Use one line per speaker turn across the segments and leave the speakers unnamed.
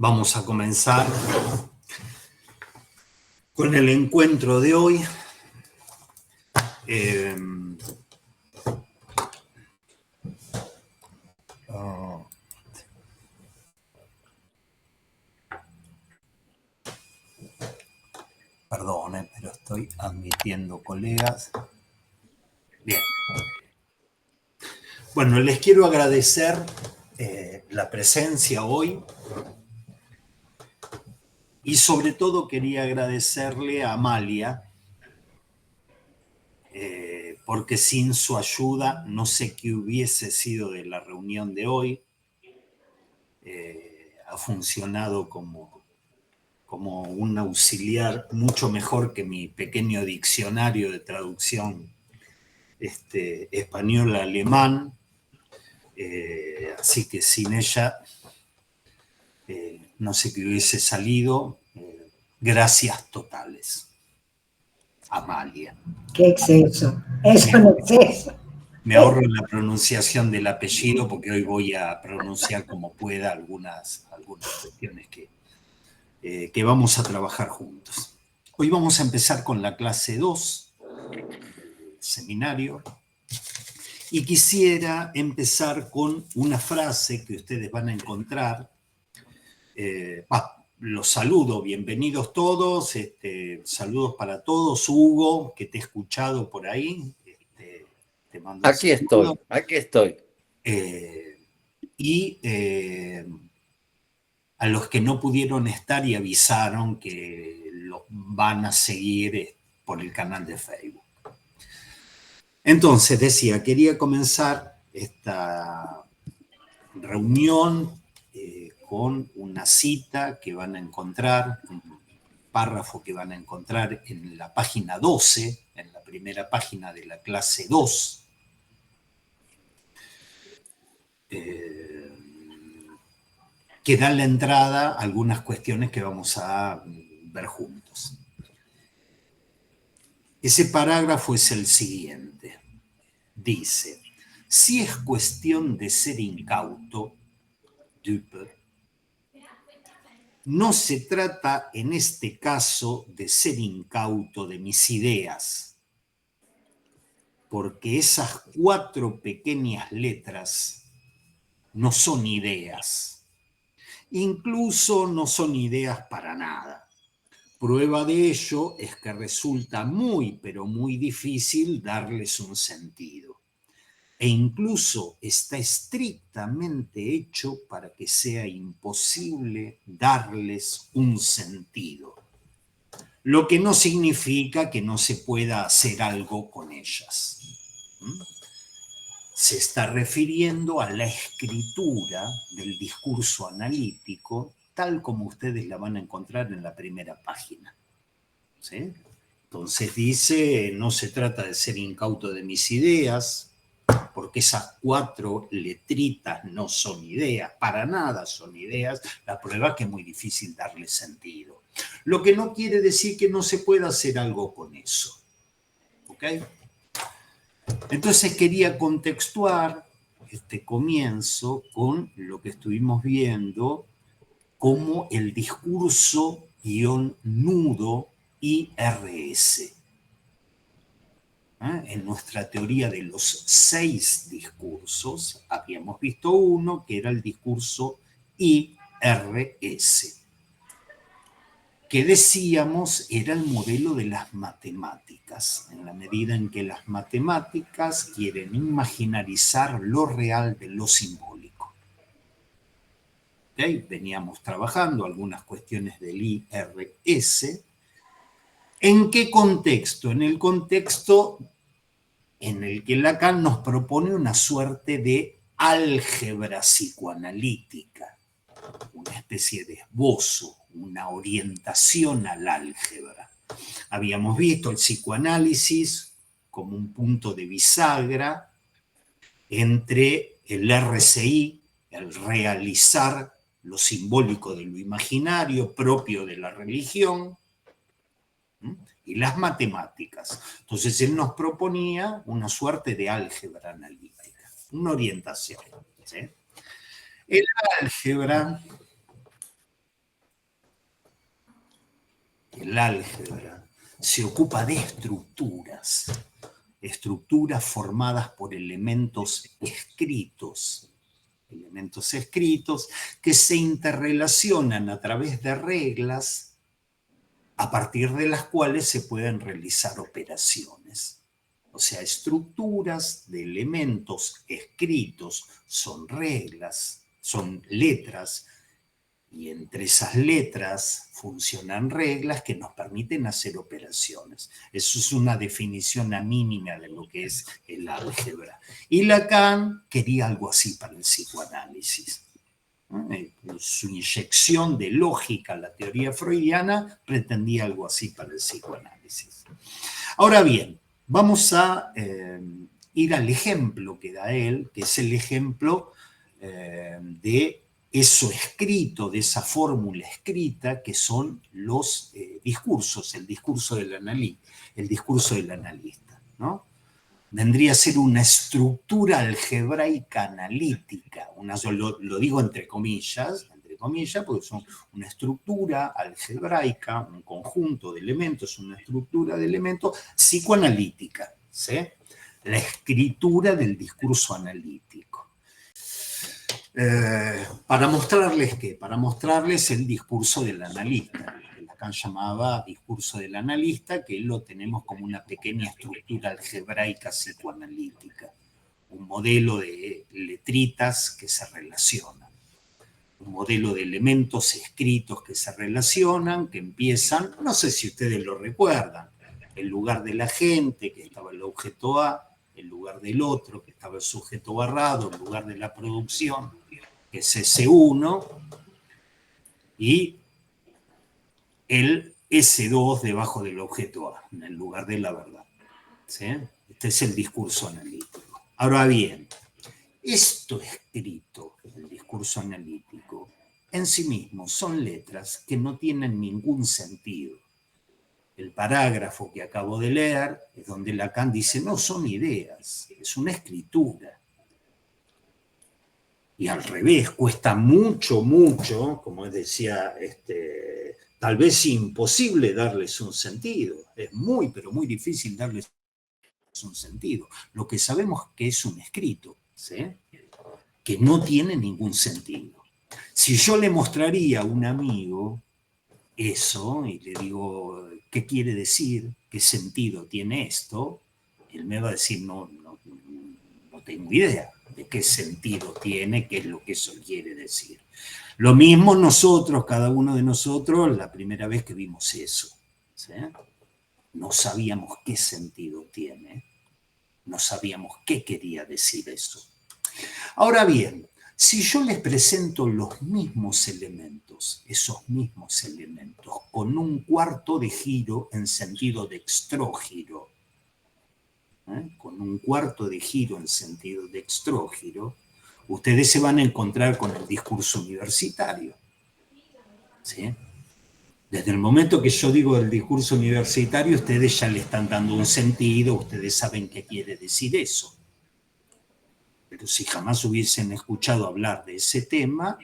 Vamos a comenzar con el encuentro de hoy. Perdone, pero estoy admitiendo colegas. Bien. Bueno, les quiero agradecer la presencia hoy y sobre todo quería agradecerle a Amalia porque sin su ayuda no sé qué hubiese sido de la reunión de hoy. Ha funcionado como un auxiliar mucho mejor que mi pequeño diccionario de traducción español-alemán. Así que sin ella no sé qué hubiese salido. Gracias totales, Amalia.
¡Qué exceso! Eso no es exceso.
Me ahorro la pronunciación del apellido porque hoy voy a pronunciar como pueda algunas cuestiones que vamos a trabajar juntos. Hoy vamos a empezar con la clase 2, seminario, y quisiera empezar con una frase que ustedes van a encontrar. Los saludo, bienvenidos todos, saludos para todos. Hugo, que te he escuchado por ahí, te mando
aquí estoy.
Y a los que no pudieron estar y avisaron que los van a seguir por el canal de Facebook. Entonces, decía, quería comenzar esta reunión con una cita que van a encontrar, un párrafo que van a encontrar en la página 12, en la primera página de la clase 2. Que da la entrada a algunas cuestiones que vamos a ver juntos. Ese parágrafo es el siguiente. Dice, si es cuestión de ser incauto, no se trata en este caso de ser incauto de mis ideas, porque esas 4 pequeñas letras no son ideas. Incluso no son ideas para nada. Prueba de ello es que resulta muy, pero muy difícil darles un sentido. E incluso está estrictamente hecho para que sea imposible darles un sentido. Lo que no significa que no se pueda hacer algo con ellas. Se está refiriendo a la escritura del discurso analítico, tal como ustedes la van a encontrar en la primera página. ¿Sí? Entonces dice, no se trata de ser incauto de mis ideas, porque esas 4 letritas no son ideas, para nada son ideas. La prueba es que es muy difícil darle sentido. Lo que no quiere decir que no se pueda hacer algo con eso. ¿Ok? Entonces quería contextuar este comienzo con lo que estuvimos viendo como el discurso-nudo IRS. En nuestra teoría de los 6 discursos, habíamos visto uno que era el discurso IRS, que decíamos era el modelo de las matemáticas, en la medida en que las matemáticas quieren imaginarizar lo real de lo simbólico. ¿Okay? Veníamos trabajando algunas cuestiones del IRS. ¿En qué contexto? En el contexto en el que Lacan nos propone una suerte de álgebra psicoanalítica, una especie de esbozo, una orientación al álgebra. Habíamos visto el psicoanálisis como un punto de bisagra entre el RCI, el realizar lo simbólico de lo imaginario propio de la religión, y las matemáticas. Entonces él nos proponía una suerte de álgebra analítica, una orientación. ¿Sí? El álgebra el álgebra, se ocupa de estructuras, estructuras formadas por elementos escritos que se interrelacionan a través de reglas a partir de las cuales se pueden realizar operaciones. O sea, estructuras de elementos escritos son reglas, son letras, y entre esas letras funcionan reglas que nos permiten hacer operaciones. Eso es una definición mínima de lo que es el álgebra. Y Lacan quería algo así para el psicoanálisis. Su inyección de lógica a la teoría freudiana pretendía algo así para el psicoanálisis. Ahora bien, vamos a ir al ejemplo que da él, que es el ejemplo de eso escrito, de esa fórmula escrita, que son los discursos, el discurso del analista, ¿no? Vendría a ser una estructura algebraica analítica, yo lo digo entre comillas, porque son una estructura algebraica, un conjunto de elementos, una estructura de elementos psicoanalítica, ¿sí? La escritura del discurso analítico. ¿Para mostrarles qué? Para mostrarles el discurso del analista, que Lacan llamaba discurso del analista, que lo tenemos como una pequeña estructura algebraica psicoanalítica, un modelo de letritas que se relacionan, un modelo de elementos escritos que se relacionan, que empiezan, no sé si ustedes lo recuerdan, el lugar de la gente, que estaba el objeto A, el lugar del otro, que estaba el sujeto barrado, el lugar de la producción, que es S1, y el S2 debajo del objeto A, en el lugar de la verdad. ¿Sí? Este es el discurso analítico. Ahora bien, esto escrito, el discurso analítico, en sí mismo son letras que no tienen ningún sentido. El parágrafo que acabo de leer es donde Lacan dice, no son ideas, es una escritura. Y al revés, cuesta mucho, como decía, tal vez imposible darles un sentido. Es muy, pero muy difícil darles un sentido. Lo que sabemos que es un escrito, ¿sí? Que no tiene ningún sentido. Si yo le mostraría a un amigo eso y le digo, ¿qué quiere decir? ¿Qué sentido tiene esto? Él me va a decir, no tengo idea de qué sentido tiene, qué es lo que eso quiere decir. Lo mismo nosotros, cada uno de nosotros, la primera vez que vimos eso, ¿sí? No sabíamos qué sentido tiene, no sabíamos qué quería decir eso. Ahora bien, si yo les presento los mismos elementos, esos mismos elementos, con un cuarto de giro en sentido dextrógiro, con un cuarto de giro en sentido dextrógiro, ustedes se van a encontrar con el discurso universitario. ¿Sí? Desde el momento que yo digo el discurso universitario, ustedes ya le están dando un sentido, ustedes saben qué quiere decir eso. Pero si jamás hubiesen escuchado hablar de ese tema,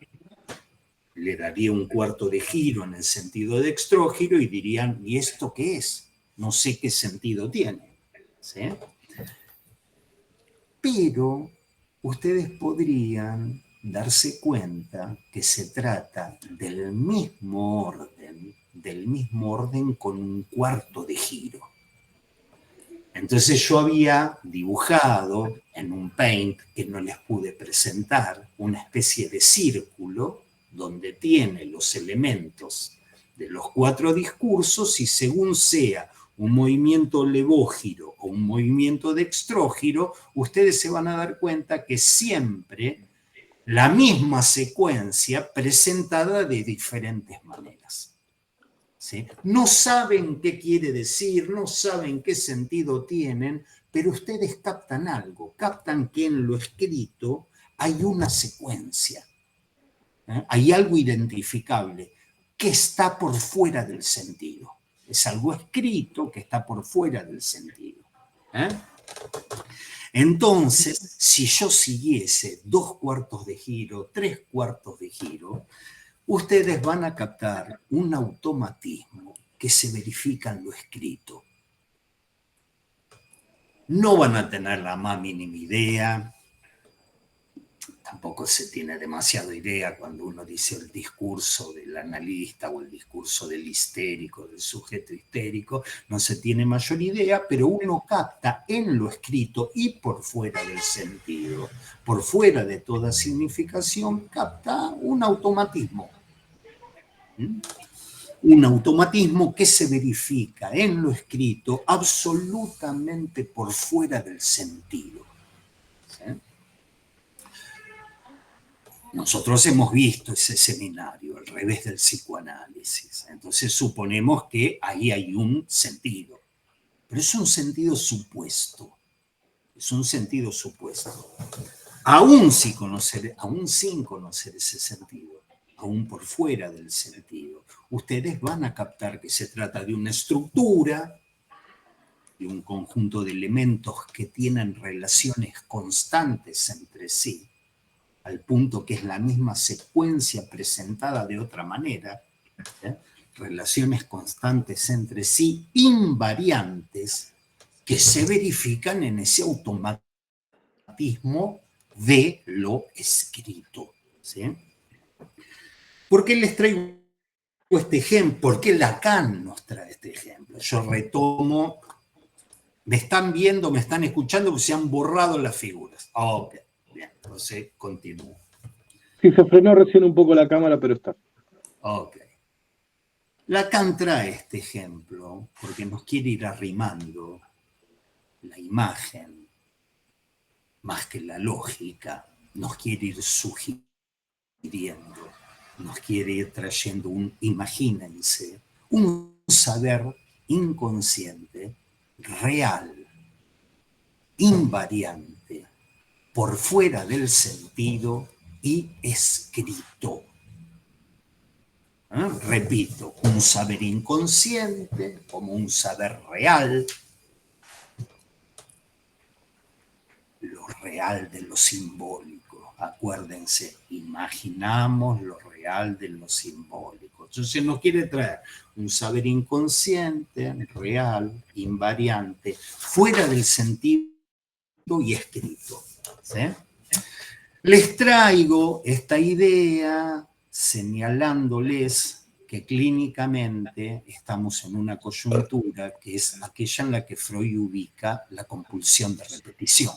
le daría un cuarto de giro en el sentido dextrógiro y dirían, ¿y esto qué es? No sé qué sentido tiene. ¿Sí? Pero ustedes podrían darse cuenta que se trata del mismo orden con un cuarto de giro. Entonces yo había dibujado en un Paint que no les pude presentar una especie de círculo donde tiene los elementos de los cuatro discursos y según sea un movimiento levógiro o un movimiento dextrógiro, ustedes se van a dar cuenta que siempre la misma secuencia presentada de diferentes maneras. ¿Sí? No saben qué quiere decir, no saben qué sentido tienen, pero ustedes captan algo, captan que en lo escrito hay una secuencia, hay algo identificable que está por fuera del sentido. Es algo escrito que está por fuera del sentido. Entonces, si yo siguiese 2 cuartos de giro, 3 cuartos de giro, ustedes van a captar un automatismo que se verifica en lo escrito. No van a tener la más mínima idea, tampoco se tiene demasiada idea cuando uno dice el discurso del analista o el discurso del histérico, del sujeto histérico, no se tiene mayor idea, pero uno capta en lo escrito y por fuera del sentido, por fuera de toda significación, capta un automatismo. Un automatismo que se verifica en lo escrito absolutamente por fuera del sentido. ¿Sí? Nosotros hemos visto ese seminario, el revés del psicoanálisis. Entonces suponemos que ahí hay un sentido. Pero es un sentido supuesto. Es un sentido supuesto. Aún sin conocer ese sentido, aún por fuera del sentido, ustedes van a captar que se trata de una estructura, de un conjunto de elementos que tienen relaciones constantes entre sí, al punto que es la misma secuencia presentada de otra manera, relaciones constantes entre sí, invariantes, que se verifican en ese automatismo de lo escrito. ¿Sí? ¿Por qué les traigo este ejemplo? ¿Por qué Lacan nos trae este ejemplo? Yo retomo, me están viendo, me están escuchando, porque se han borrado las figuras. Ok. Bien, entonces continúo.
Sí, se frenó recién un poco la cámara, pero está.
Ok. Lacan trae este ejemplo porque nos quiere ir arrimando la imagen, más que la lógica, nos quiere ir sugiriendo, nos quiere ir trayendo imagínense, un saber inconsciente, real, invariante, por fuera del sentido y escrito. Repito, un saber inconsciente como un saber real, lo real de lo simbólico. Acuérdense, imaginamos lo real de lo simbólico. Entonces nos quiere traer un saber inconsciente, real, invariante, fuera del sentido y escrito. ¿Sí? Les traigo esta idea señalándoles que clínicamente estamos en una coyuntura que es aquella en la que Freud ubica la compulsión de repetición.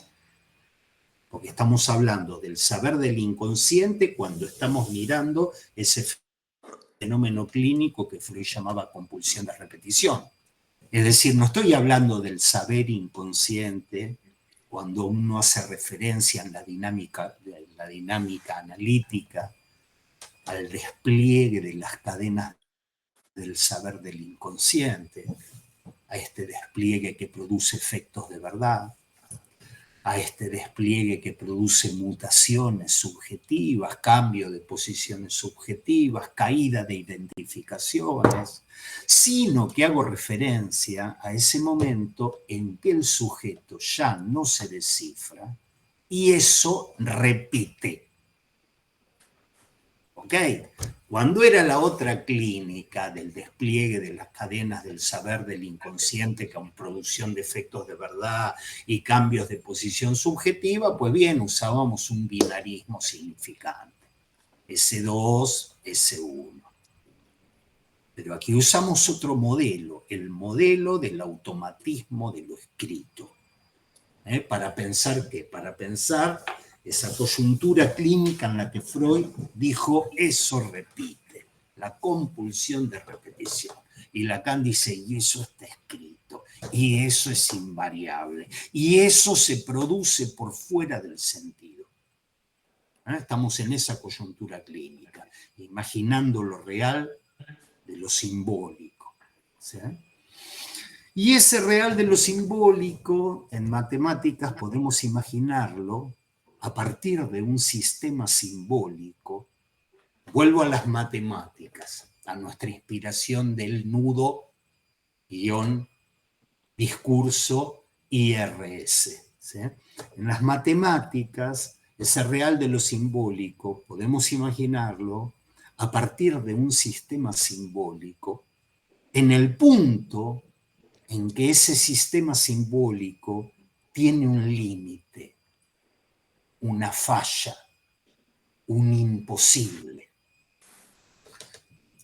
Porque estamos hablando del saber del inconsciente cuando estamos mirando ese fenómeno clínico que Freud llamaba compulsión de repetición. Es decir, no estoy hablando del saber inconsciente cuando uno hace referencia en la dinámica analítica al despliegue de las cadenas del saber del inconsciente, a este despliegue que produce efectos de verdad, a este despliegue que produce mutaciones subjetivas, cambio de posiciones subjetivas, caída de identificaciones, sino que hago referencia a ese momento en que el sujeto ya no se descifra y eso repite. ¿Ok? Cuando era la otra clínica del despliegue de las cadenas del saber del inconsciente con producción de efectos de verdad y cambios de posición subjetiva, pues bien, usábamos un binarismo significante. S2, S1. Pero aquí usamos otro modelo, el modelo del automatismo de lo escrito. ¿Para pensar qué? Para pensar esa coyuntura clínica en la que Freud dijo, eso repite, la compulsión de repetición. Y Lacan dice, y eso está escrito, y eso es invariable, y eso se produce por fuera del sentido. Estamos en esa coyuntura clínica, imaginando lo real de lo simbólico. ¿Sí? Y ese real de lo simbólico, en matemáticas podemos imaginarlo a partir de un sistema simbólico. Vuelvo a las matemáticas, a nuestra inspiración del nudo, guión, discurso, IRS. ¿Sí? En las matemáticas, ese real de lo simbólico, podemos imaginarlo a partir de un sistema simbólico en el punto en que ese sistema simbólico tiene un límite, una falla, un imposible.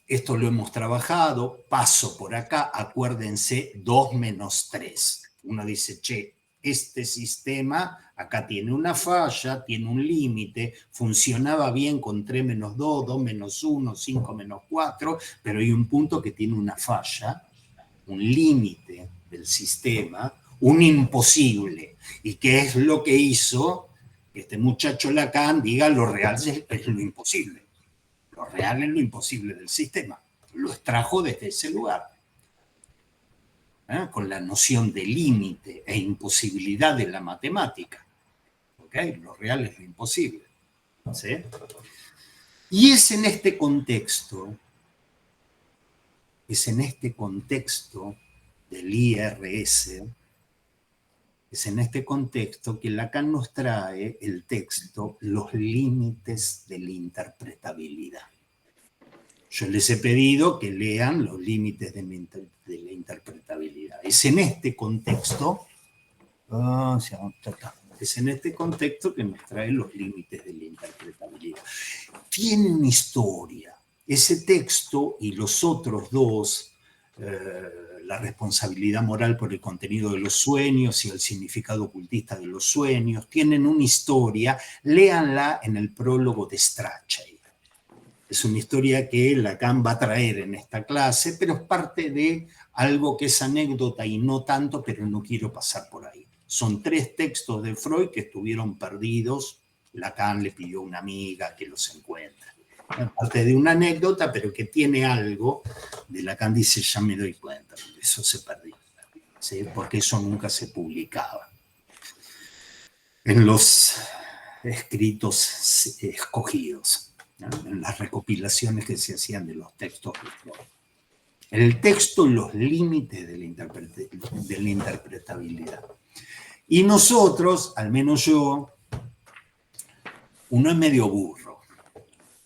Esto lo hemos trabajado, paso por acá, acuérdense, 2 menos 3. Uno dice, che, este sistema acá tiene una falla, tiene un límite, funcionaba bien con 3 menos 2, 2 menos 1, 5 menos 4, pero hay un punto que tiene una falla, un límite del sistema, un imposible. ¿Y qué es lo que hizo que este muchacho Lacan diga lo real es lo imposible? Lo real es lo imposible del sistema. Lo extrajo desde ese lugar. Con la noción de límite e imposibilidad de la matemática. ¿Okay? Lo real es lo imposible. ¿Sí? Y es en este contexto del IRS, es en este contexto que Lacan nos trae el texto Los límites de la interpretabilidad. Yo les he pedido que lean Los límites de la interpretabilidad. Es en este contexto, que nos trae Los límites de la interpretabilidad. Tiene una historia. Ese texto y los otros dos, la responsabilidad moral por el contenido de los sueños y el significado ocultista de los sueños, tienen una historia. Léanla en el prólogo de Strachey. Es una historia que Lacan va a traer en esta clase, pero es parte de algo que es anécdota y no tanto, pero no quiero pasar por ahí. Son 3 textos de Freud que estuvieron perdidos. Lacan le pidió a una amiga que los encuentre. Es parte de una anécdota, pero que tiene algo de Lacan, dice, ya me doy cuenta, eso se perdió, ¿sí? Porque eso nunca se publicaba en los escritos escogidos, ¿no? En las recopilaciones que se hacían de los textos de Freud. El texto, Los límites de la interpretabilidad. Y nosotros, al menos yo, uno es medio burro.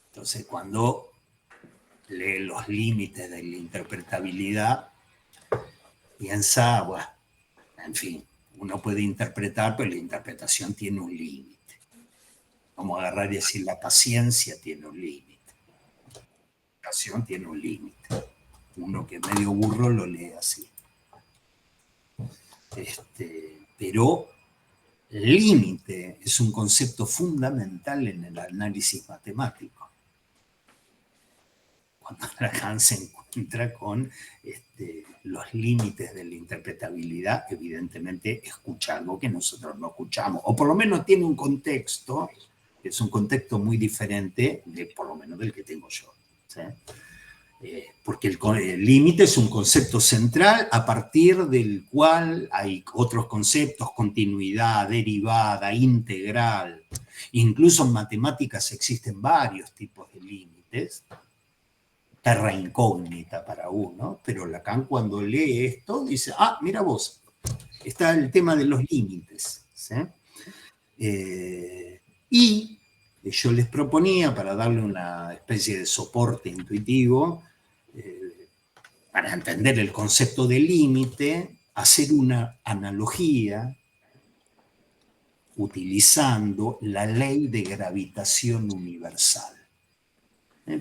Entonces, cuando lee Los límites de la interpretabilidad, piensa, bueno, en fin, uno puede interpretar, pero la interpretación tiene un límite. Vamos a agarrar y decir, la paciencia tiene un límite. La pasión tiene un límite. Uno que es medio burro lo lee así. Pero límite es un concepto fundamental en el análisis matemático. Cuando Lacan se encuentra con los límites de la interpretabilidad, evidentemente escucha algo que nosotros no escuchamos, o por lo menos tiene un contexto, que es un contexto muy diferente, por lo menos del que tengo yo. ¿Sí? Porque el límite es un concepto central a partir del cual hay otros conceptos, continuidad, derivada, integral. Incluso en matemáticas existen varios tipos de límites, terra incógnita para uno, pero Lacan cuando lee esto dice, mira vos, está el tema de los límites. ¿Sí? Y yo les proponía, para darle una especie de soporte intuitivo, para entender el concepto de límite, hacer una analogía utilizando la ley de gravitación universal.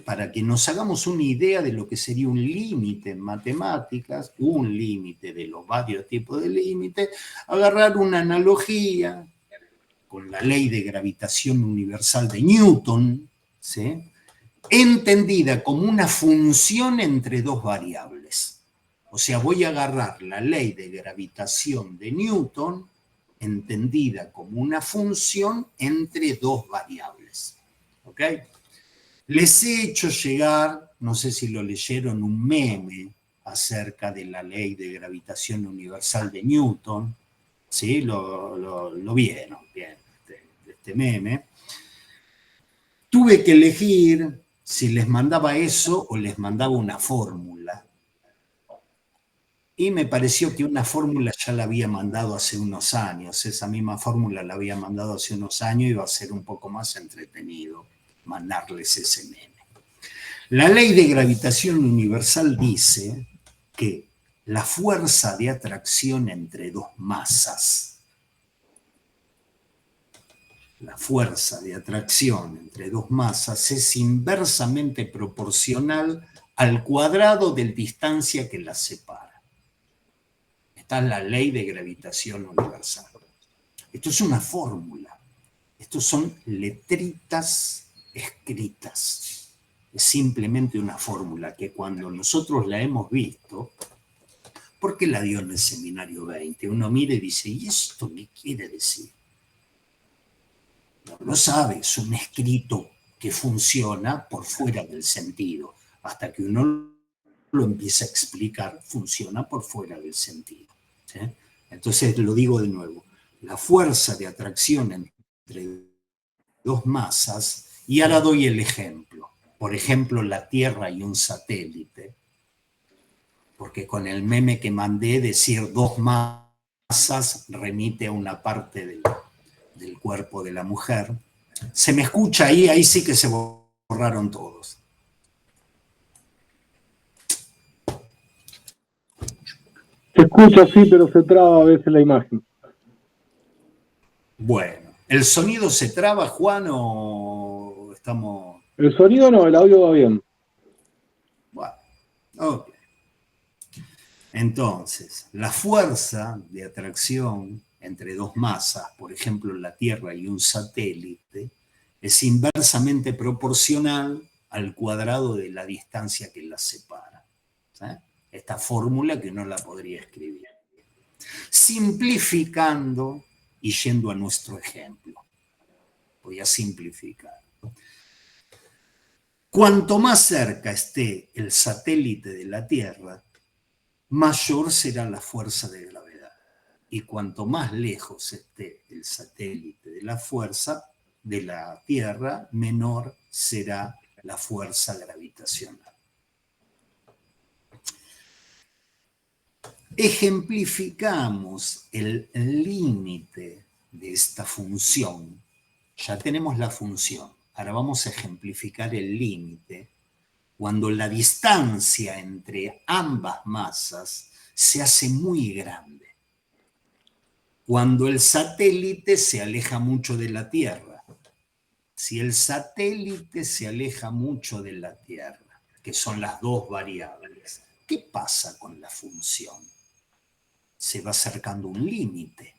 Para que nos hagamos una idea de lo que sería un límite en matemáticas, un límite de los varios tipos de límites, agarrar una analogía con la ley de gravitación universal de Newton, ¿sí? Entendida como una función entre 2 variables. O sea, voy a agarrar la ley de gravitación de Newton entendida como una función entre 2 variables. ¿Ok? Les he hecho llegar, no sé si lo leyeron, un meme acerca de la ley de gravitación universal de Newton. ¿Sí? Lo vieron bien, este meme. Tuve que elegir si les mandaba eso o les mandaba una fórmula. Y me pareció que una fórmula ya la había mandado hace unos años. Esa misma fórmula la había mandado hace unos años y va a ser un poco más entretenido mandarles ese meme. La ley de gravitación universal dice que la fuerza de atracción entre dos masas, la fuerza de atracción entre dos masas es inversamente proporcional al cuadrado de la distancia que las separa. Esta es la ley de gravitación universal. Esto es una fórmula. Estos son letritas escritas. Es simplemente una fórmula que cuando nosotros la hemos visto, ¿por qué la dio en el seminario 20? Uno mira y dice, ¿y esto qué quiere decir? No lo sabe, es un escrito que funciona por fuera del sentido. Hasta que uno lo empieza a explicar, funciona por fuera del sentido. ¿Sí? Entonces, lo digo de nuevo, la fuerza de atracción entre dos masas, y ahora doy el ejemplo. Por ejemplo, la Tierra y un satélite, porque con el meme que mandé, decir dos masas remite a una parte del cuerpo de la mujer. ¿Se me escucha ahí? Ahí sí que se borraron todos.
Se escucha, sí, pero se traba a veces la imagen.
Bueno, ¿el sonido se traba, Juan, o estamos...?
El sonido no, el audio va bien.
Bueno, ok. Entonces, la fuerza de atracción entre dos masas, por ejemplo la Tierra y un satélite, es inversamente proporcional al cuadrado de la distancia que las separa. ¿Sí? Esta fórmula que no la podría escribir. Simplificando y yendo a nuestro ejemplo. Voy a simplificar. Cuanto más cerca esté el satélite de la Tierra, mayor será la fuerza de gravedad. Y cuanto más lejos esté el satélite de la fuerza de la Tierra, menor será la fuerza gravitacional. Ejemplificamos el límite de esta función. Ya tenemos la función. Ahora vamos a ejemplificar el límite cuando la distancia entre ambas masas se hace muy grande. Cuando el satélite se aleja mucho de la Tierra. Si el satélite se aleja mucho de la Tierra, que son las dos variables, ¿qué pasa con la función? Se va acercando un límite.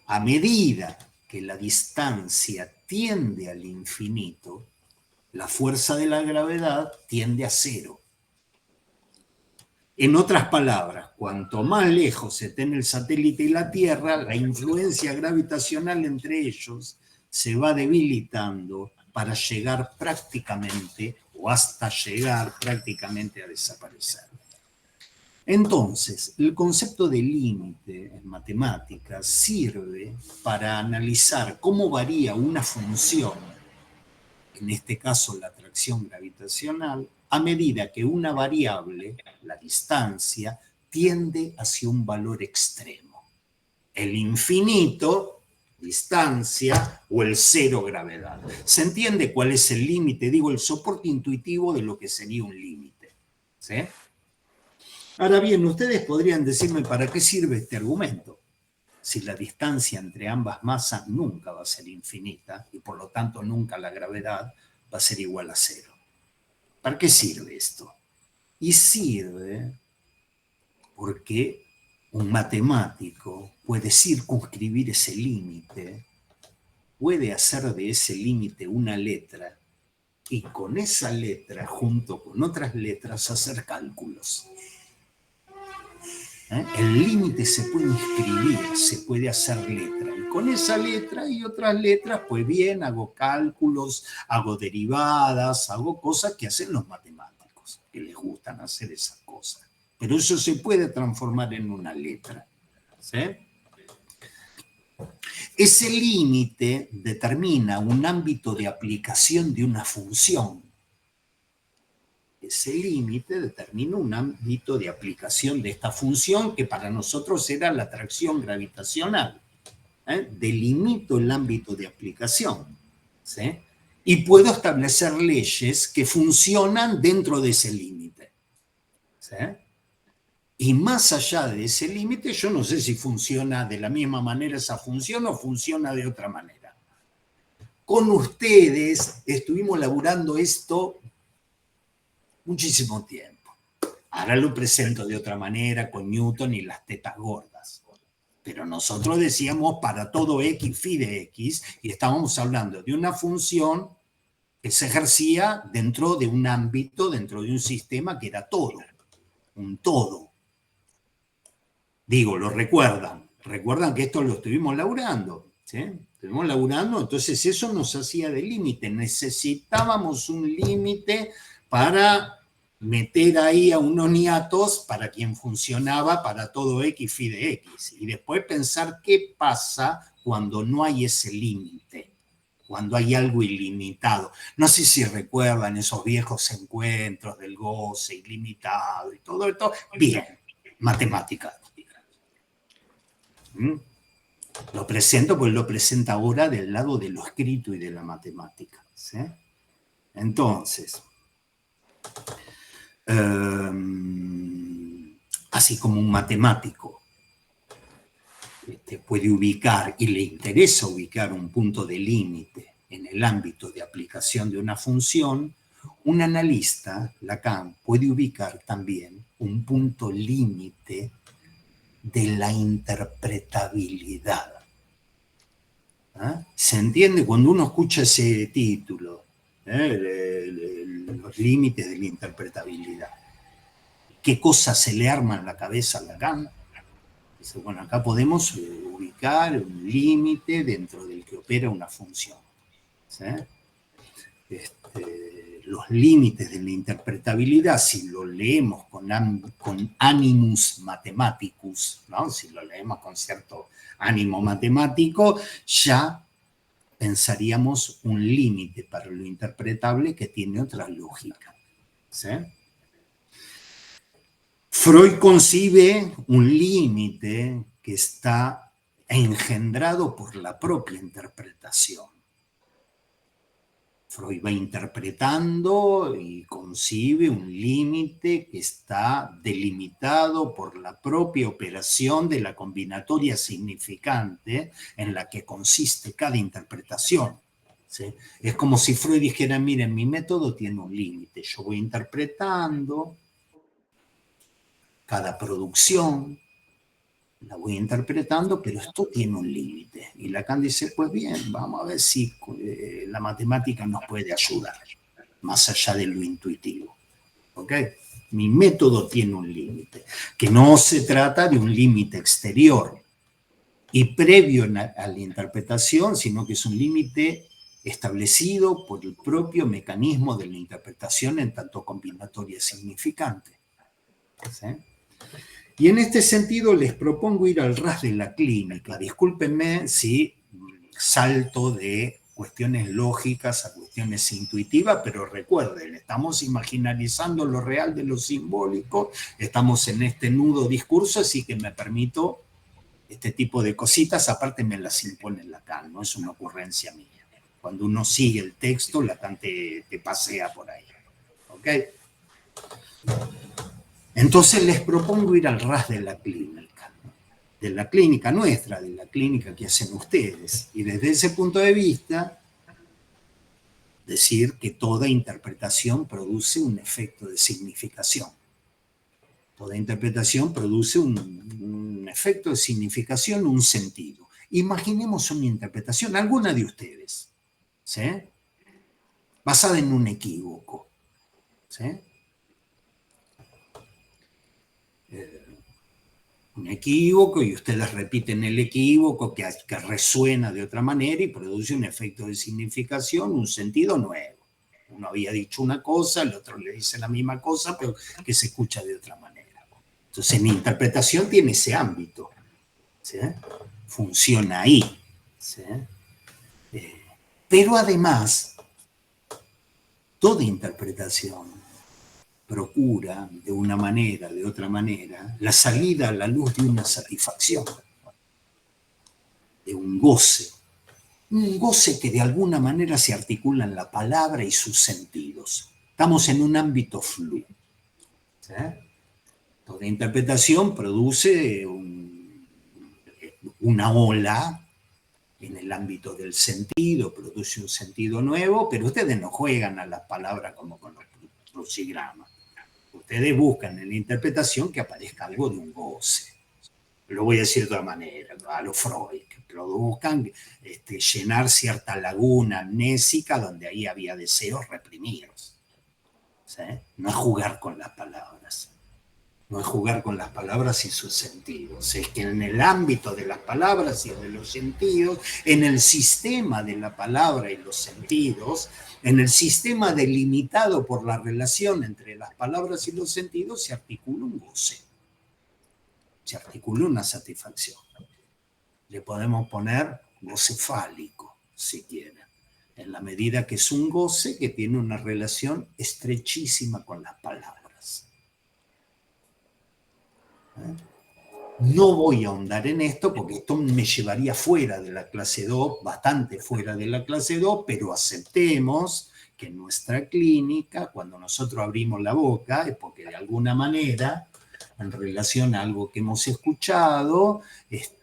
A medida que la distancia tiende al infinito, la fuerza de la gravedad tiende a cero. En otras palabras, cuanto más lejos esté el satélite y la Tierra, la influencia gravitacional entre ellos se va debilitando para llegar prácticamente o hasta llegar prácticamente a desaparecer. Entonces, el concepto de límite en matemáticas sirve para analizar cómo varía una función, en este caso la atracción gravitacional, a medida que una variable, la distancia, tiende hacia un valor extremo. El infinito, distancia, o el cero, gravedad. ¿Se entiende cuál es el límite? Digo, el soporte intuitivo de lo que sería un límite. ¿Sí? Ahora bien, ustedes podrían decirme para qué sirve este argumento. Si la distancia entre ambas masas nunca va a ser infinita y por lo tanto nunca la gravedad va a ser igual a cero. ¿Para qué sirve esto? Y sirve porque un matemático puede circunscribir ese límite, puede hacer de ese límite una letra y con esa letra, junto con otras letras, hacer cálculos. El límite se puede inscribir, se puede hacer letra. Y con esa letra y otras letras, pues bien, hago cálculos, hago derivadas, hago cosas que hacen los matemáticos, que les gustan hacer esas cosas. Pero eso se puede transformar en una letra. ¿Sí? Ese límite determina un ámbito de aplicación de una función. Ese límite determina un ámbito de aplicación de esta función que para nosotros era la atracción gravitacional. Delimito el ámbito de aplicación. ¿Sí? Y puedo establecer leyes que funcionan dentro de ese límite. ¿sí? Y más allá de ese límite, yo no sé si funciona de la misma manera esa función o funciona de otra manera. Con ustedes estuvimos laburando esto muchísimo tiempo. Ahora lo presento de otra manera con Newton y las tetas gordas. Pero nosotros decíamos para todo x phi de x y estábamos hablando de una función que se ejercía dentro de un ámbito, dentro de un sistema que era todo, un todo. Digo, lo recuerdan. Recuerdan que esto lo estuvimos laburando, ¿sí? Estuvimos laburando, entonces eso nos hacía de límite. Necesitábamos un límite para meter ahí a unos niatos para quien funcionaba para todo x phi de x. Y después pensar qué pasa cuando no hay ese límite, cuando hay algo ilimitado. No sé si recuerdan esos viejos encuentros del goce ilimitado y todo esto. Bien, matemáticas. Lo presento porque lo presenta ahora del lado de lo escrito y de la matemática, ¿sí? Entonces, así como un matemático puede ubicar y le interesa ubicar un punto de límite en el ámbito de aplicación de una función, un analista, Lacan, puede ubicar también un punto límite de la interpretabilidad. ¿Ah? ¿Se entiende? Cuando uno escucha ese título, los límites de la interpretabilidad, ¿qué cosas se le arma en la cabeza a Lacan? Dice, bueno, acá podemos ubicar un límite dentro del que opera una función, ¿sí? Los límites de la interpretabilidad, si lo leemos con animus mathematicus, ¿no? Si lo leemos con cierto ánimo matemático, ya pensaríamos un límite para lo interpretable que tiene otra lógica, ¿sí? Freud concibe un límite que está engendrado por la propia interpretación. Freud va interpretando y concibe un límite que está delimitado por la propia operación de la combinatoria significante en la que consiste cada interpretación, ¿sí? Es como si Freud dijera, miren, mi método tiene un límite, yo voy interpretando cada producción, la voy interpretando, pero esto tiene un límite. Y Lacan dice, pues bien, vamos a ver si la matemática nos puede ayudar, más allá de lo intuitivo. ¿Ok? Mi método tiene un límite, que no se trata de un límite exterior y previo a la interpretación, sino que es un límite establecido por el propio mecanismo de la interpretación en tanto combinatoria significante. ¿Sí? Y en este sentido les propongo ir al ras de la clínica. Discúlpenme si salto de cuestiones lógicas a cuestiones intuitivas, pero recuerden, estamos imaginarizando lo real de lo simbólico, estamos en este nudo discurso, así que me permito este tipo de cositas, aparte me las impone Lacan, no es una ocurrencia mía. Cuando uno sigue el texto, Lacan te pasea por ahí. ¿Ok? Entonces les propongo ir al ras de la clínica nuestra, de la clínica que hacen ustedes. Y desde ese punto de vista, decir que toda interpretación produce un efecto de significación. Toda interpretación produce un efecto de significación, un sentido. Imaginemos una interpretación, alguna de ustedes, ¿sí? Basada en un equívoco, ¿sí? Un equívoco y ustedes repiten el equívoco que resuena de otra manera y produce un efecto de significación, un sentido nuevo. Uno había dicho una cosa, el otro le dice la misma cosa, pero que se escucha de otra manera. Entonces mi interpretación tiene ese ámbito, ¿sí? Funciona ahí, ¿sí? Pero además, toda interpretación procura, de una manera, de otra manera, la salida a la luz de una satisfacción, de un goce que de alguna manera se articula en la palabra y sus sentidos. Estamos en un ámbito fluido, ¿sí? Toda interpretación produce una ola en el ámbito del sentido, produce un sentido nuevo, pero ustedes no juegan a las palabras como con los crucigramas. Ustedes buscan en la interpretación que aparezca algo de un goce. Lo voy a decir de otra manera, a los Freud, que produzcan llenar cierta laguna amnésica donde ahí había deseos reprimidos. ¿Sí? No es jugar con las palabras. No es jugar con las palabras y sus sentidos. Es que en el ámbito de las palabras y de los sentidos, en el sistema de la palabra y los sentidos, en el sistema delimitado por la relación entre las palabras y los sentidos, se articula un goce. Se articula una satisfacción. Le podemos poner goce fálico, si quieren, en la medida que es un goce que tiene una relación estrechísima con las palabras. No voy a ahondar en esto porque esto me llevaría fuera de la clase 2, bastante fuera de la clase 2, pero aceptemos que en nuestra clínica, cuando nosotros abrimos la boca, es porque de alguna manera, en relación a algo que hemos escuchado,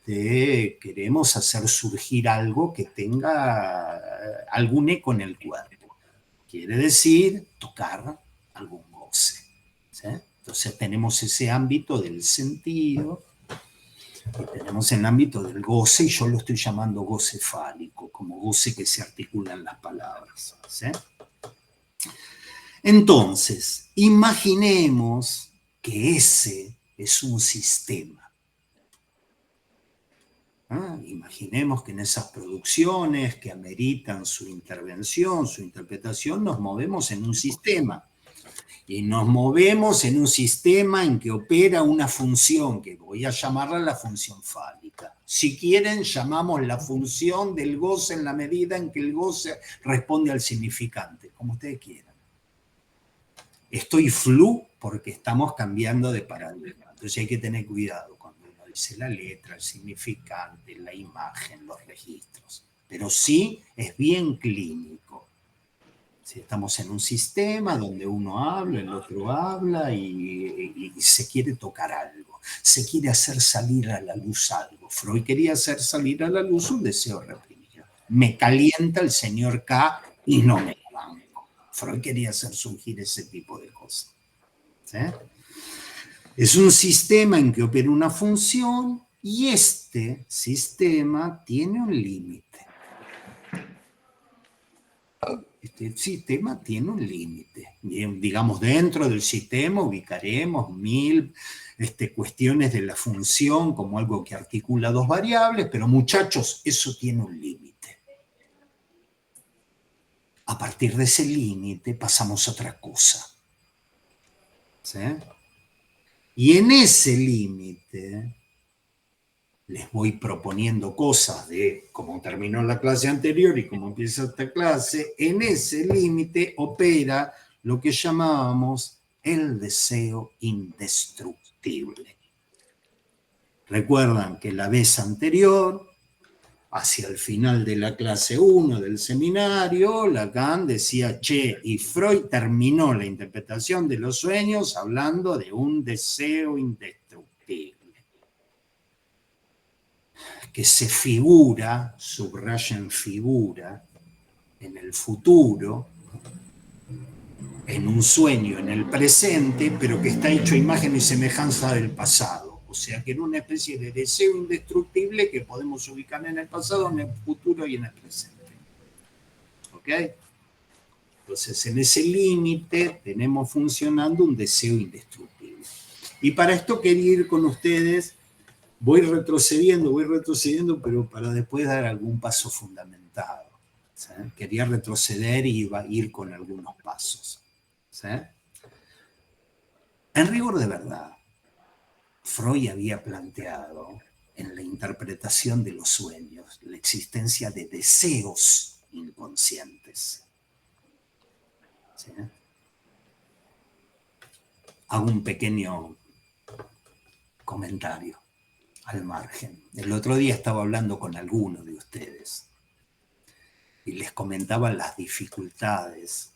queremos hacer surgir algo que tenga algún eco en el cuerpo. Quiere decir tocar algún goce. ¿Sí? Entonces tenemos ese ámbito del sentido, y tenemos el ámbito del goce, y yo lo estoy llamando goce fálico, como goce que se articula en las palabras. ¿Sí? Entonces, imaginemos que ese es un sistema. Imaginemos que en esas producciones que ameritan su intervención, su interpretación, nos movemos en un sistema. Y nos movemos en un sistema en que opera una función, que voy a llamarla la función fálica. Si quieren, llamamos la función del goce en la medida en que el goce responde al significante, como ustedes quieran. Estoy flu porque estamos cambiando de paradigma. Entonces hay que tener cuidado cuando uno dice la letra, el significante, la imagen, los registros. Pero sí es bien clínico. Si estamos en un sistema donde uno habla, el otro habla y se quiere tocar algo, se quiere hacer salir a la luz algo. Freud quería hacer salir a la luz un deseo reprimido. Me calienta el señor K y no me lo banco. Freud quería hacer surgir ese tipo de cosas. ¿Sí? Es un sistema en que opera una función y este sistema tiene un límite. Este sistema tiene un límite. Digamos, dentro del sistema ubicaremos 1000 cuestiones de la función como algo que articula dos variables, pero muchachos, eso tiene un límite. A partir de ese límite pasamos a otra cosa. ¿Sí? Y en ese límite les voy proponiendo cosas de cómo terminó la clase anterior y cómo empieza esta clase. En ese límite opera lo que llamábamos el deseo indestructible. Recuerdan que la vez anterior, hacia el final de la clase 1 del seminario, Lacan decía, che, y Freud terminó la interpretación de los sueños hablando de un deseo indestructible, que se figura, subrayen figura, en el futuro, en un sueño en el presente, pero que está hecho a imagen y semejanza del pasado. O sea, que en una especie de deseo indestructible que podemos ubicar en el pasado, en el futuro y en el presente. ¿Ok? Entonces, en ese límite tenemos funcionando un deseo indestructible. Y para esto quería ir con ustedes. Voy retrocediendo, pero para después dar algún paso fundamentado. ¿Sí? Quería retroceder y iba a ir con algunos pasos. ¿Sí? En rigor de verdad, Freud había planteado en la interpretación de los sueños la existencia de deseos inconscientes. ¿Sí? Hago un pequeño comentario al margen. El otro día estaba hablando con algunos de ustedes y les comentaba las dificultades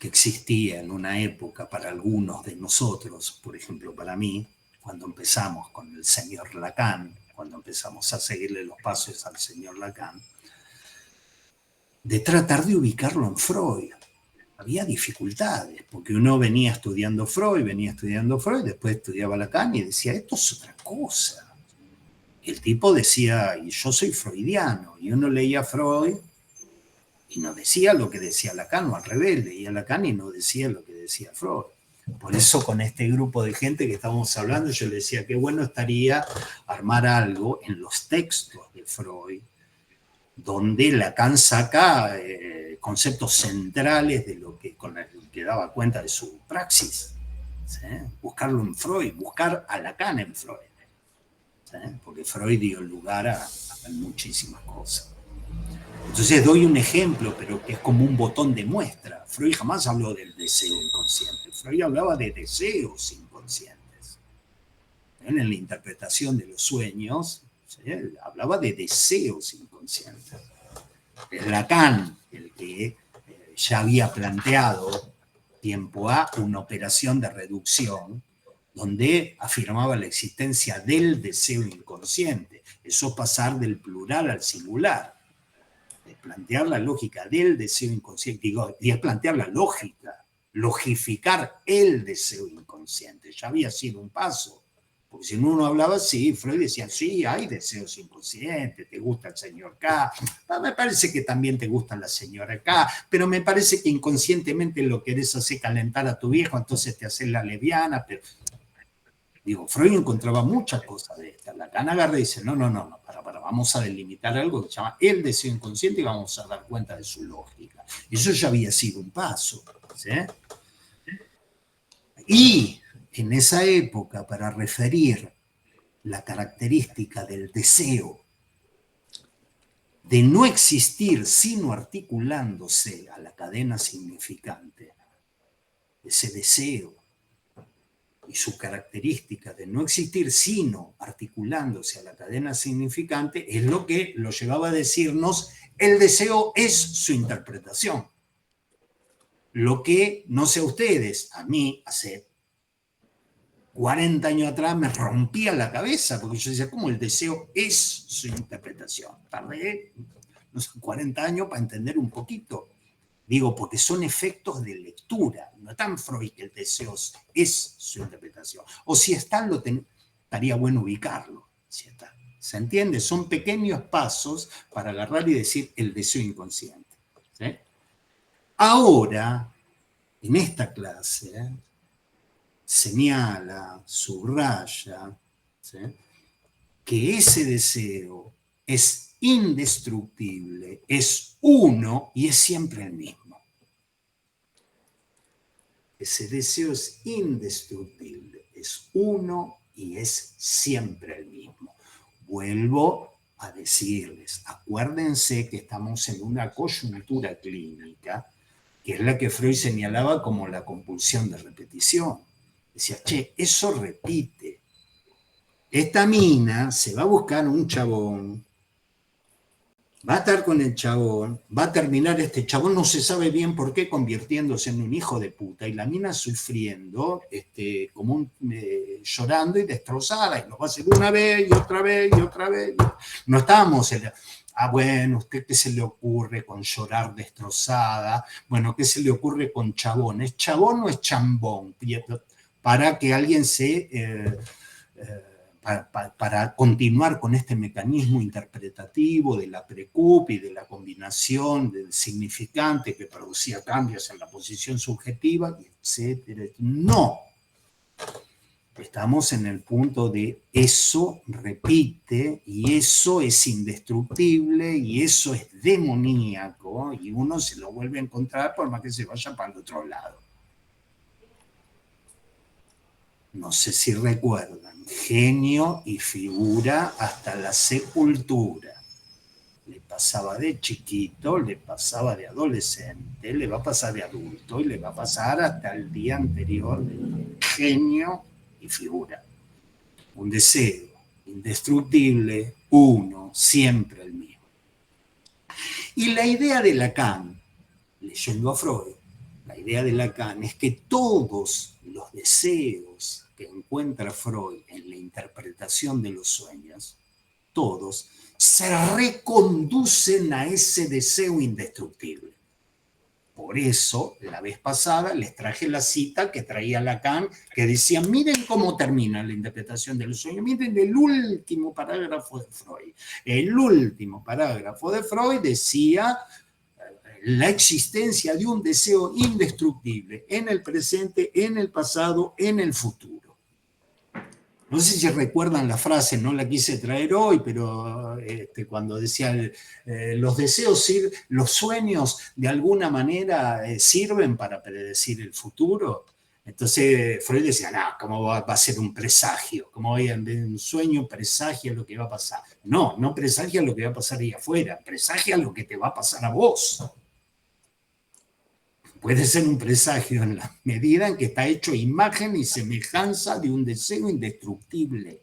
que existía en una época para algunos de nosotros, por ejemplo para mí, cuando empezamos con el señor Lacan, cuando empezamos a seguirle los pasos al señor Lacan, de tratar de ubicarlo en Freud. Había dificultades, porque uno venía estudiando Freud, después estudiaba Lacan y decía, esto es otra cosa. Y el tipo decía, y yo soy freudiano, y uno leía Freud y no decía lo que decía Lacan, o al revés, leía Lacan y no decía lo que decía Freud. Por eso con este grupo de gente que estábamos hablando, yo le decía, qué bueno estaría armar algo en los textos de Freud, donde Lacan saca conceptos centrales de lo que, con el que daba cuenta de su praxis. ¿Sí? Buscarlo en Freud, buscar a Lacan en Freud. ¿Sí? Porque Freud dio lugar a muchísimas cosas. Entonces doy un ejemplo, pero que es como un botón de muestra. Freud jamás habló del deseo inconsciente. Freud hablaba de deseos inconscientes. En la interpretación de los sueños, ¿sí? Hablaba de deseos inconscientes. Es Lacan el que ya había planteado tiempo A una operación de reducción donde afirmaba la existencia del deseo inconsciente. Eso es pasar del plural al singular. Es plantear la lógica del deseo inconsciente, y es plantear la lógica, logificar el deseo inconsciente. Ya había sido un paso, porque si uno hablaba así, Freud decía, sí, hay deseos inconscientes, te gusta el señor K, me parece que también te gusta la señora K, pero me parece que inconscientemente lo querés hacer calentar a tu viejo, entonces te haces la lesbiana, pero... Digo, Freud encontraba muchas cosas de estas. Lacan agarra y dice, no, para, vamos a delimitar algo que se llama el deseo inconsciente y vamos a dar cuenta de su lógica. Eso ya había sido un paso. ¿Sí? Y en esa época, para referir la característica del deseo de no existir sino articulándose a la cadena significante, ese deseo y su característica de no existir sino articulándose a la cadena significante es lo que lo llevaba a decirnos, el deseo es su interpretación. Lo que, no sé ustedes, a mí hace 40 años atrás me rompía la cabeza, porque yo decía, ¿cómo el deseo es su interpretación? Tardé, no sé, 40 años para entender un poquito. Digo, porque son efectos de lectura, no tan Freud que el deseo es su interpretación. O si está, estaría bueno ubicarlo. Si está. ¿Se entiende? Son pequeños pasos para agarrar y decir el deseo inconsciente. ¿Sí? Ahora, en esta clase, señala, subraya, ¿sí? Que ese deseo es indestructible, es uno y es siempre el mismo. Ese deseo es indestructible, es uno y es siempre el mismo. Vuelvo a decirles, acuérdense que estamos en una coyuntura clínica, que es la que Freud señalaba como la compulsión de repetición. Decía, che, eso repite. Esta mina se va a buscar un chabón, va a estar con el chabón, va a terminar este chabón, no se sabe bien por qué, convirtiéndose en un hijo de puta, y la mina sufriendo, como llorando y destrozada, y lo va a hacer una vez y otra vez y otra vez. No estábamos en bueno, ¿usted qué se le ocurre con llorar destrozada? Bueno, ¿qué se le ocurre con chabón? ¿Es chabón o es chambón? Para que alguien para continuar con este mecanismo interpretativo de la precup y de la combinación del significante que producía cambios en la posición subjetiva, etcétera. No. Estamos en el punto de eso repite y eso es indestructible y eso es demoníaco y uno se lo vuelve a encontrar por más que se vaya para el otro lado. No sé si recuerdan, genio y figura hasta la sepultura. Le pasaba de chiquito, le pasaba de adolescente, le va a pasar de adulto y le va a pasar hasta el día anterior de genio y figura. Un deseo indestructible, uno, siempre el mismo. Y la idea de Lacan, leyendo a Freud, la idea de Lacan es que todos los deseos que encuentra Freud en la interpretación de los sueños, todos, se reconducen a ese deseo indestructible. Por eso, la vez pasada les traje la cita que traía Lacan, que decía, miren cómo termina la interpretación del sueño, miren el último parágrafo de Freud. El último parágrafo de Freud decía la existencia de un deseo indestructible en el presente, en el pasado, en el futuro. No sé si recuerdan la frase, no la quise traer hoy, pero cuando decía los deseos, los sueños de alguna manera sirven para predecir el futuro. Entonces Freud decía, no, ¿cómo va a ser un presagio? ¿Cómo va a ver un sueño presagia lo que va a pasar? No, no presagia lo que va a pasar ahí afuera, presagia lo que te va a pasar a vos. Puede ser un presagio en la medida en que está hecho imagen y semejanza de un deseo indestructible.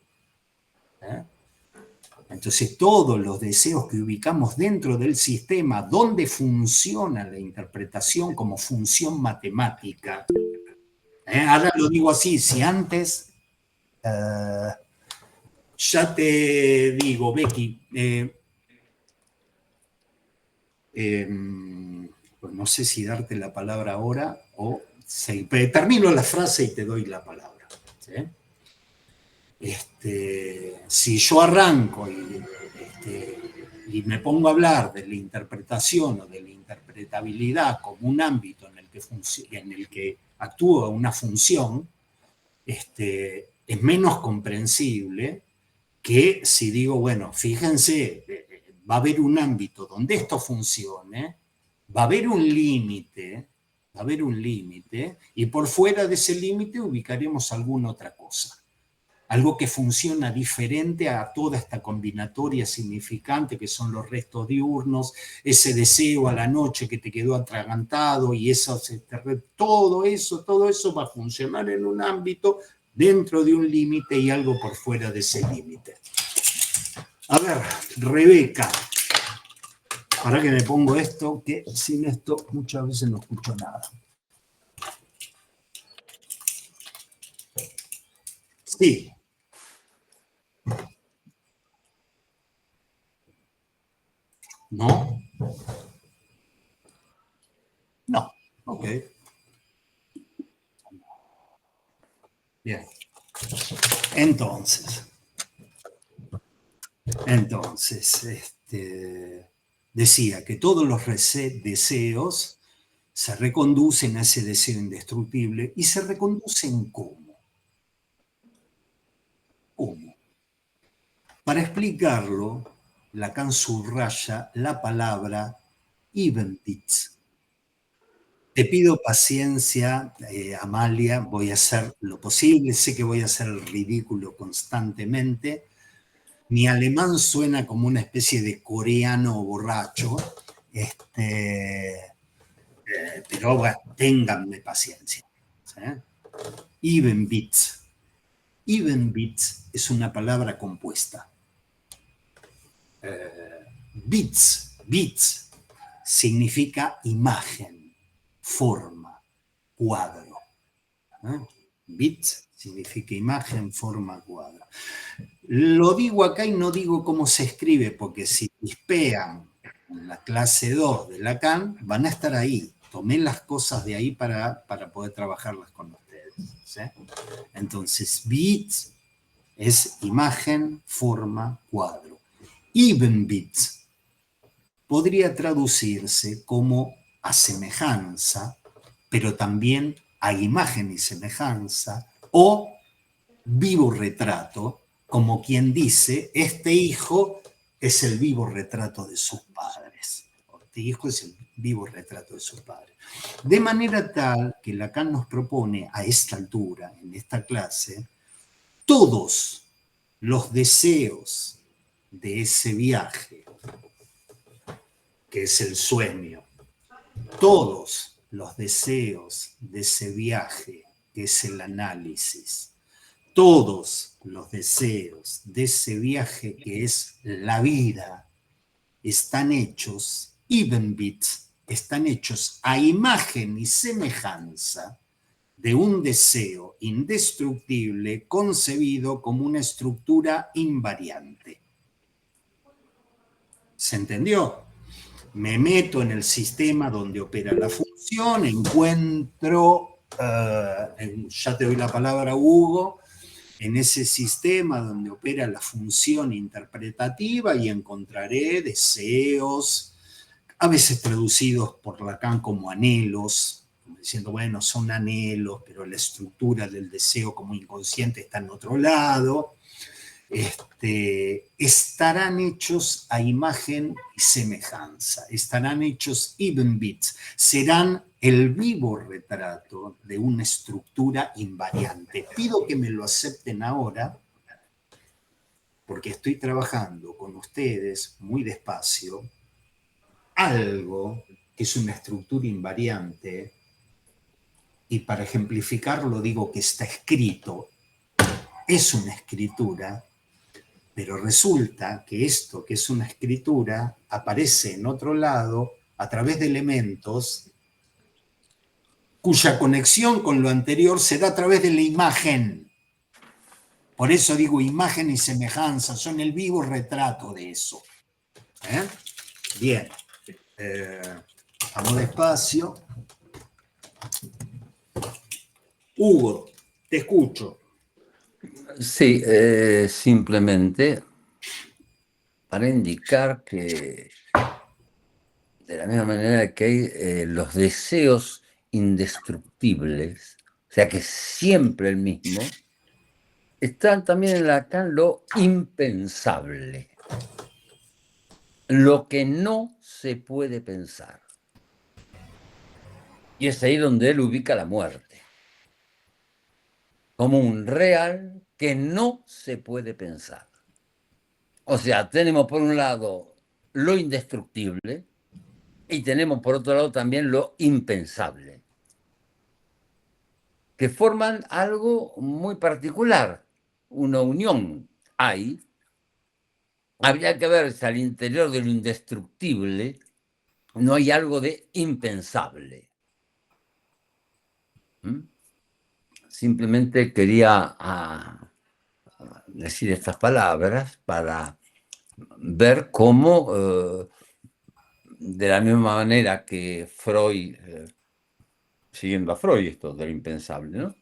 Entonces, todos los deseos que ubicamos dentro del sistema donde funciona la interpretación como función matemática, ahora lo digo así, si antes, ya te digo, Becky, pues no sé si darte la palabra ahora o termino la frase y te doy la palabra. ¿Sí? Si yo arranco y me pongo a hablar de la interpretación o de la interpretabilidad como un ámbito en el que actúa una función, es menos comprensible que si digo, bueno, fíjense, va a haber un ámbito donde esto funcione, va a haber un límite, y por fuera de ese límite ubicaremos alguna otra cosa. Algo que funciona diferente a toda esta combinatoria significante que son los restos diurnos, ese deseo a la noche que te quedó atragantado y todo eso va a funcionar en un ámbito dentro de un límite y algo por fuera de ese límite. A ver, Rebeca, para que me pongo esto, que sin esto muchas veces no escucho nada. Sí. ¿No? No. Ok. Bien. Entonces, decía que todos los deseos se reconducen a ese deseo indestructible y se reconducen ¿cómo? ¿Cómo? Para explicarlo, Lacan subraya la palabra Evenpitz. Te pido paciencia, Amalia, voy a hacer lo posible, sé que voy a hacer el ridículo constantemente. Mi alemán suena como una especie de coreano borracho, pero bueno, ténganme paciencia. ¿Sí? Evenpitz. Evenpitz es una palabra compuesta. Bits significa imagen, forma, cuadro. Bits significa imagen, forma, cuadro. Lo digo acá y no digo cómo se escribe, porque si pispean en la clase 2 de Lacan, van a estar ahí. Tomé las cosas de ahí para poder trabajarlas con ustedes. ¿Sí? Entonces, bits es imagen, forma, cuadro. Evenpitz podría traducirse como a semejanza, pero también a imagen y semejanza, o vivo retrato, como quien dice, este hijo es el vivo retrato de sus padres. Este hijo es el vivo retrato de sus padres. De manera tal que Lacan nos propone a esta altura, en esta clase, todos los deseos de ese viaje, que es el sueño, todos los deseos de ese viaje, que es el análisis, todos los deseos de ese viaje, que es la vida, están hechos Evenpitz están hechos a imagen y semejanza de un deseo indestructible concebido como una estructura invariante. ¿Se entendió? Me meto en el sistema donde opera la función, encuentro, ya te doy la palabra, Hugo, en ese sistema donde opera la función interpretativa y encontraré deseos, a veces traducidos por Lacan como anhelos, diciendo, bueno, son anhelos, pero la estructura del deseo como inconsciente está en otro lado. Estarán hechos a imagen y semejanza, estarán hechos evenbits, serán el vivo retrato de una estructura invariante. Pido que me lo acepten ahora, porque estoy trabajando con ustedes muy despacio, algo que es una estructura invariante, y para ejemplificarlo digo que está escrito, es una escritura, pero resulta que esto que es una escritura aparece en otro lado a través de elementos cuya conexión con lo anterior se da a través de la imagen. Por eso digo imagen y semejanza, son el vivo retrato de eso. Bien, vamos despacio. Hugo, te escucho.
Sí, simplemente para indicar que de la misma manera que hay los deseos indestructibles, o sea que siempre el mismo, están también en Lacan lo impensable, lo que no se puede pensar. Y es ahí donde él ubica la muerte, como un real que no se puede pensar. O sea, tenemos por un lado lo indestructible y tenemos por otro lado también lo impensable, que forman algo muy particular, una unión. Hay, habría que ver si al interior de lo indestructible no hay algo de impensable. Simplemente quería decir estas palabras para ver cómo, de la misma manera que Freud, siguiendo a Freud, esto del impensable, ¿no?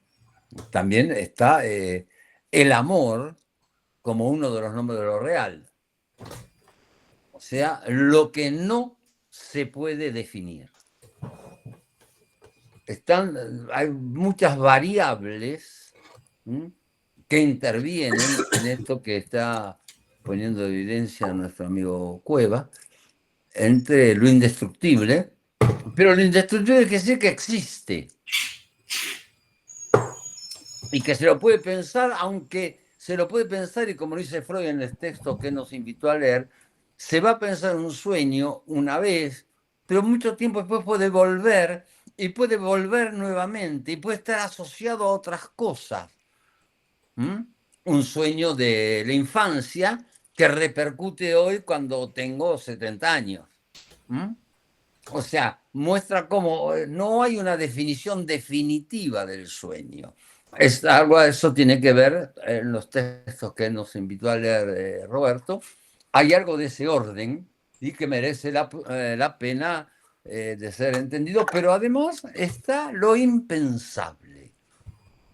También está el amor como uno de los nombres de lo real. O sea, lo que no se puede definir. Hay muchas variables que intervienen en esto que está poniendo de evidencia nuestro amigo Cueva, entre lo indestructible, pero lo indestructible quiere decir que existe y que se lo puede pensar, aunque se lo puede pensar, y como lo dice Freud en el texto que nos invitó a leer, se va a pensar un sueño una vez, pero mucho tiempo después puede volver, y puede volver nuevamente, y puede estar asociado a otras cosas. Un sueño de la infancia que repercute hoy cuando tengo 70 años. O sea, muestra cómo no hay una definición definitiva del sueño. Eso tiene que ver en los textos que nos invitó a leer Roberto. Hay algo de ese orden y que merece la pena de ser entendido, pero además está lo impensable.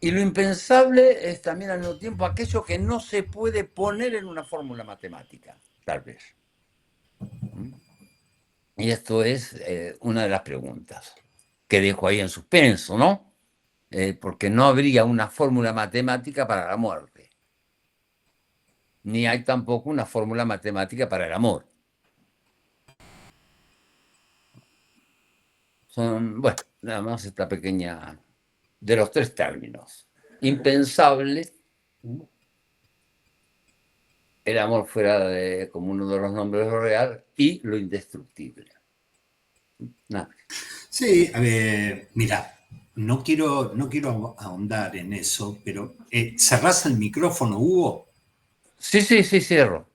Y lo impensable es también al mismo tiempo aquello que no se puede poner en una fórmula matemática, tal vez. Y esto es una de las preguntas que dejo ahí en suspenso, ¿no? Porque no habría una fórmula matemática para la muerte. Ni hay tampoco una fórmula matemática para el amor. Bueno, nada más esta pequeña, de los tres términos. Impensable, el amor fuera como uno de los nombres de lo real, y lo indestructible. Nada.
Sí, a ver, mira, no quiero ahondar en eso, pero ¿cerrás el micrófono, Hugo?
Sí, cierro.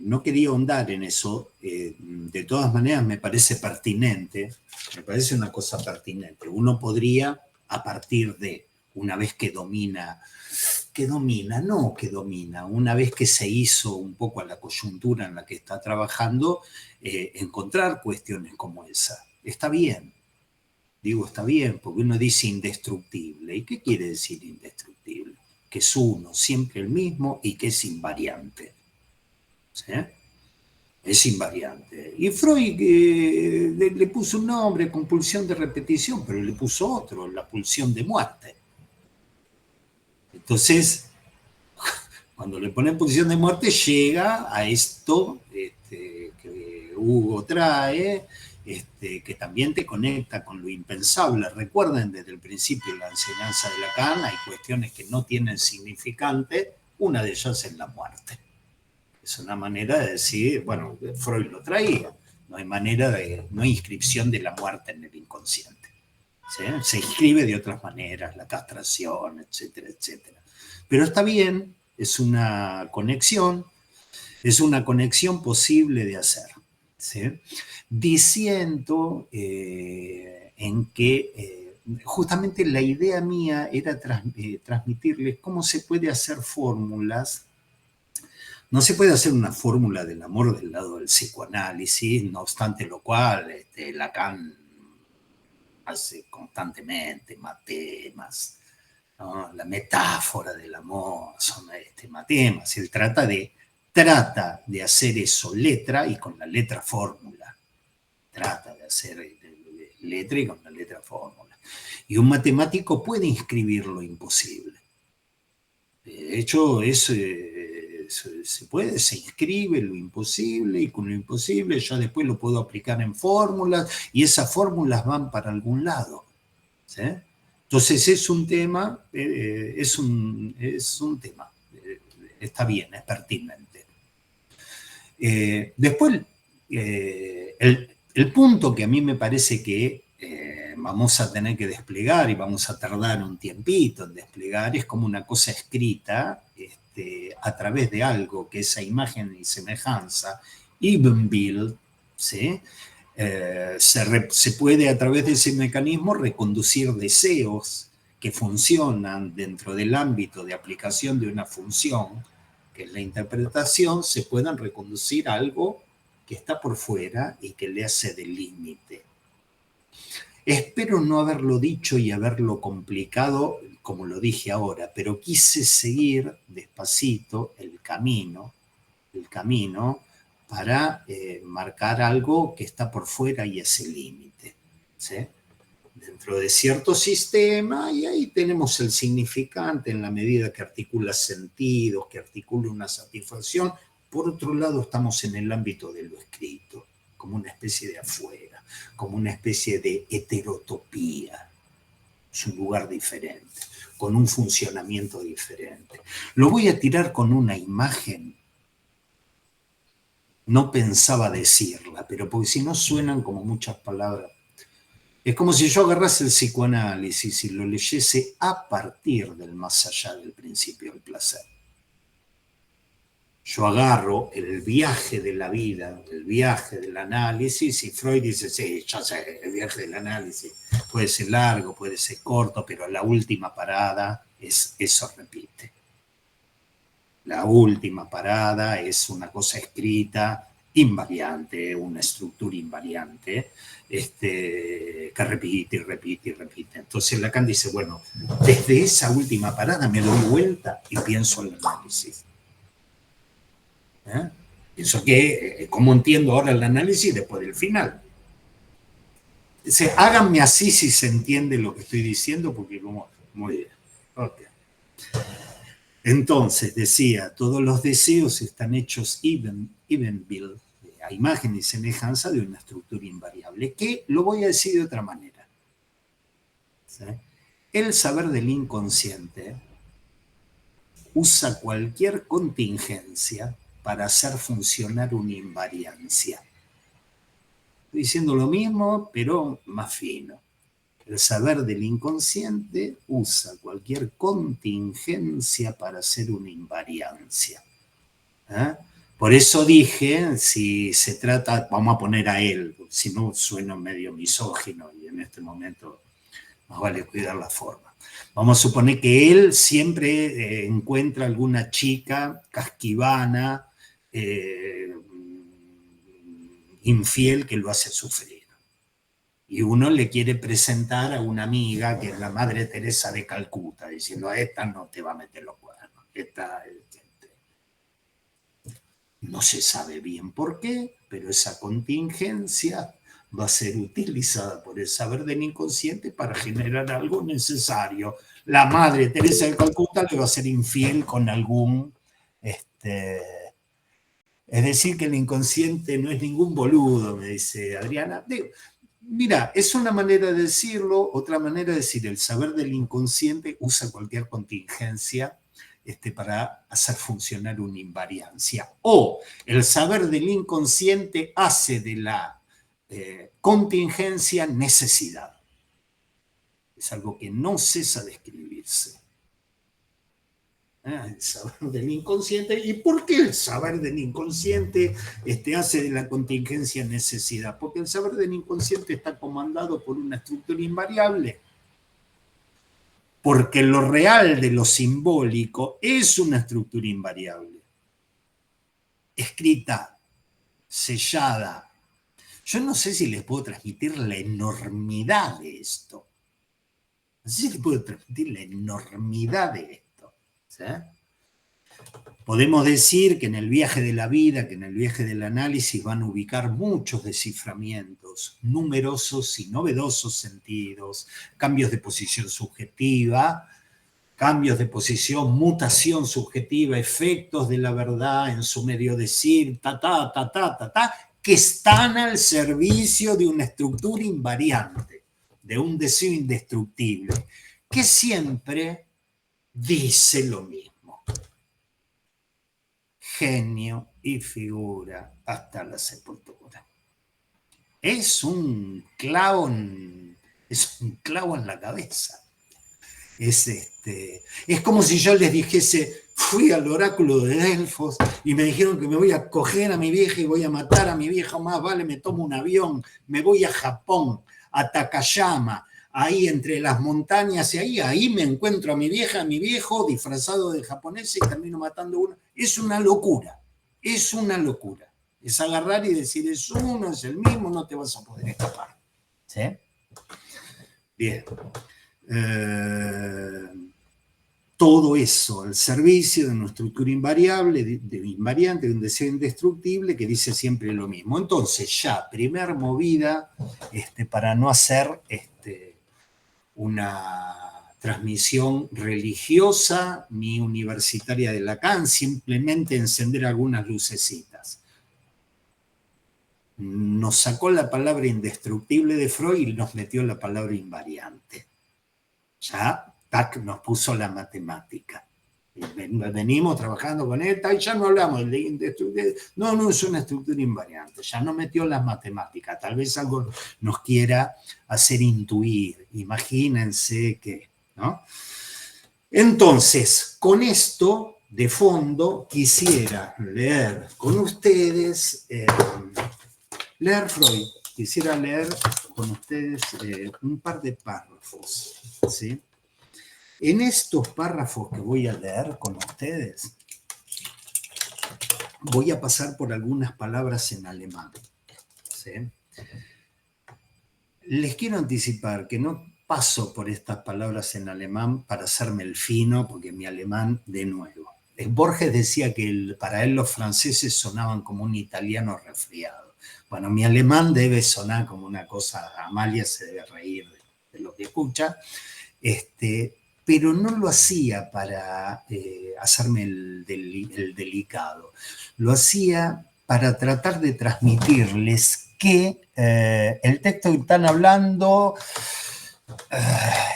No quería ahondar en eso, de todas maneras me parece pertinente, me parece una cosa pertinente. Uno podría, a partir de, una vez que domina, una vez que se hizo un poco a la coyuntura en la que está trabajando, encontrar cuestiones como esa. Está bien, digo está bien, porque uno dice indestructible. ¿Y qué quiere decir indestructible? Que es uno, siempre el mismo y que es invariante. ¿Sí? Es invariante. Y Freud le puso un nombre, compulsión de repetición, pero le puso otro, la pulsión de muerte. Entonces, cuando le ponen pulsión de muerte, llega a esto que Hugo trae, que también te conecta con lo impensable. Recuerden, desde el principio de la enseñanza de Lacan, hay cuestiones que no tienen significante, una de ellas es la muerte. Es una manera de decir, bueno, Freud lo traía, no hay inscripción de la muerte en el inconsciente. ¿Sí? Se inscribe de otras maneras, la castración, etcétera, etcétera. Pero está bien, es una conexión posible de hacer. ¿Sí? Diciendo en que justamente la idea mía era transmitirles cómo se puede hacer fórmulas. No se puede hacer una fórmula del amor del lado del psicoanálisis, no obstante lo cual Lacan hace constantemente matemas, ¿no? La metáfora del amor son matemas. Él trata de hacer eso letra y con la letra fórmula. Trata de hacer letra y con la letra fórmula. Y un matemático puede inscribir lo imposible. De hecho, se inscribe lo imposible y con lo imposible ya después lo puedo aplicar en fórmulas y esas fórmulas van para algún lado. ¿Sí? Entonces es un tema, está bien, es pertinente. Después, el punto que a mí me parece que vamos a tener que desplegar y vamos a tardar un tiempito en desplegar es como una cosa escrita a través de algo que esa imagen y semejanza, Evenbild, ¿sí? Se puede a través de ese mecanismo reconducir deseos que funcionan dentro del ámbito de aplicación de una función, que es la interpretación, se puedan reconducir a algo que está por fuera y que le hace de límite. Espero no haberlo dicho y haberlo complicado como lo dije ahora, pero quise seguir despacito el camino para marcar algo que está por fuera y es el límite, ¿sí? Dentro de cierto sistema, y ahí tenemos el significante en la medida que articula sentidos, que articula una satisfacción. Por otro lado, estamos en el ámbito de lo escrito, como una especie de afuera, como una especie de heterotopía. Es un lugar diferente, con un funcionamiento diferente. Lo voy a tirar con una imagen. No pensaba decirla, pero porque si no suenan como muchas palabras. Es como si yo agarrase el psicoanálisis y lo leyese a partir del más allá del principio del placer. Yo agarro el viaje de la vida, el viaje del análisis, y Freud dice, sí, ya sé, el viaje del análisis puede ser largo, puede ser corto, pero la última parada es eso, repite. La última parada es una cosa escrita invariante, una estructura invariante, que repite y repite y repite. Entonces Lacan dice, bueno, desde esa última parada me doy vuelta y pienso en el análisis. Pienso que, ¿cómo entiendo ahora el análisis después del final? Dice, háganme así si se entiende lo que estoy diciendo, porque como, muy bien. Okay. Entonces, decía, todos los deseos están hechos Evenbild, a imagen y semejanza de una estructura invariable, que lo voy a decir de otra manera. ¿Sí? El saber del inconsciente usa cualquier contingencia para hacer funcionar una invariancia. Estoy diciendo lo mismo, pero más fino. El saber del inconsciente usa cualquier contingencia para hacer una invariancia. ¿eh? Por eso dije, si se trata, vamos a poner a él, si no sueno medio misógino y en este momento más vale cuidar la forma. Vamos a suponer que él siempre encuentra alguna chica casquivana, infiel, que lo hace sufrir. Y uno le quiere presentar a una amiga que es la Madre Teresa de Calcuta, diciendo, a esta no te va a meter los cuernos. Esta, no se sabe bien por qué, pero esa contingencia va a ser utilizada por el saber del inconsciente para generar algo necesario. La Madre Teresa de Calcuta le va a ser infiel con algún... es decir, que el inconsciente no es ningún boludo, me dice Adriana. Digo, mira, es una manera de decirlo, otra manera de decir, el saber del inconsciente usa cualquier contingencia para hacer funcionar una invariancia. O el saber del inconsciente hace de la contingencia necesidad. Es algo que no cesa de escribirse. El saber del inconsciente. ¿Y por qué el saber del inconsciente hace de la contingencia necesidad? Porque el saber del inconsciente está comandado por una estructura invariable. Porque lo real de lo simbólico es una estructura invariable. Escrita, sellada. Yo no sé si les puedo transmitir la enormidad de esto. No sé si les puedo transmitir la enormidad de esto. ¿Sí? Podemos decir que en el viaje de la vida, que en el viaje del análisis van a ubicar muchos desciframientos, numerosos y novedosos sentidos, cambios de posición subjetiva, cambios de posición, mutación subjetiva, efectos de la verdad en su medio decir, que están al servicio de una estructura invariante, de un deseo indestructible, que siempre dice lo mismo. Genio y figura hasta la sepultura. Es un clavo en la cabeza. Es como si yo les dijese, fui al oráculo de Delfos y me dijeron que me voy a coger a mi vieja y voy a matar a mi vieja, más vale me tomo un avión, me voy a Japón, a Takayama, ahí entre las montañas y ahí me encuentro a mi vieja, a mi viejo, disfrazado de japonés y termino matando uno. Es una locura, es una locura. Es agarrar y decir, es uno, es el mismo, no te vas a poder escapar. ¿Sí? Bien. Todo eso al servicio de una estructura invariable, invariante, de un deseo indestructible que dice siempre lo mismo. Entonces, ya, primer movida, para no hacer una transmisión religiosa ni universitaria de Lacan, simplemente encender algunas lucecitas. Nos sacó la palabra indestructible de Freud y nos metió la palabra invariante. Ya, tac, nos puso la matemática. Venimos trabajando con él, y ya no hablamos de indestructible. No, es una estructura invariante. Ya nos metió las matemáticas. Tal vez algo nos quiera hacer intuir. Imagínense que, ¿no? Entonces, con esto de fondo, quisiera leer con ustedes, leer Freud. Quisiera leer con ustedes un par de párrafos, ¿sí? En estos párrafos que voy a leer con ustedes, voy a pasar por algunas palabras en alemán, ¿sí? Les quiero anticipar que no paso por estas palabras en alemán para hacerme el fino, porque mi alemán, de nuevo. Borges decía que para él los franceses sonaban como un italiano resfriado. Bueno, mi alemán debe sonar como una cosa, Amalia se debe reír de lo que escucha, pero no lo hacía para hacerme el delicado, lo hacía para tratar de transmitirles que el texto que están hablando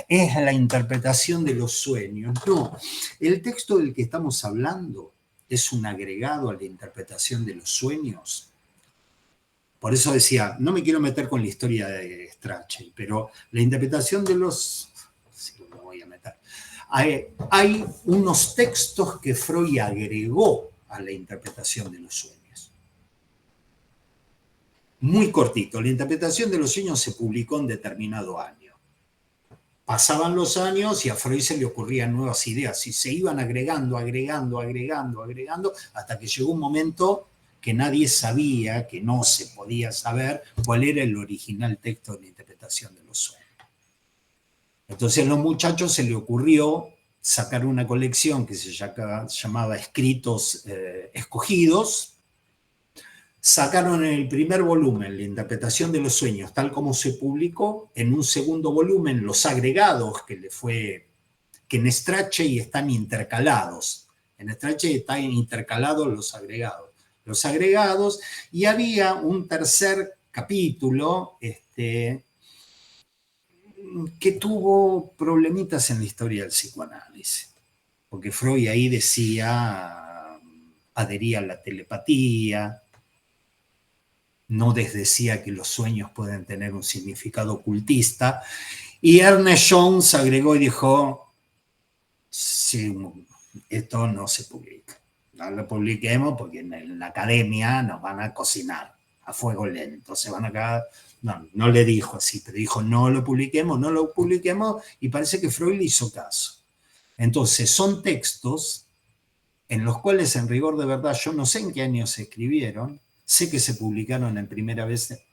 es la interpretación de los sueños. No, el texto del que estamos hablando es un agregado a la interpretación de los sueños. Por eso decía, no me quiero meter con la historia de Strachey, pero la interpretación de los... Sí, me voy a meter. Hay unos textos que Freud agregó a la interpretación de los sueños. Muy cortito, la interpretación de los sueños se publicó en determinado año. Pasaban los años y a Freud se le ocurrían nuevas ideas y se iban agregando, hasta que llegó un momento que nadie sabía, que no se podía saber cuál era el original texto de la interpretación de los sueños. Entonces a los muchachos se le ocurrió sacar una colección que se llamaba Escritos Escogidos. Sacaron en el primer volumen la interpretación de los sueños, tal como se publicó. En un segundo volumen, los agregados, que en Strachey están intercalados. En Strachey están intercalados los agregados. Y había un tercer capítulo que tuvo problemitas en la historia del psicoanálisis. Porque Freud ahí adhería a la telepatía, no desdecía que los sueños pueden tener un significado ocultista, y Ernest Jones agregó y dijo, sí, esto no se publica, no lo publiquemos porque en la academia nos van a cocinar a fuego lento, se van a caer. No le dijo así, pero dijo no lo publiquemos, y parece que Freud le hizo caso. Entonces son textos en los cuales en rigor de verdad yo no sé en qué año se escribieron. Sé que se publicaron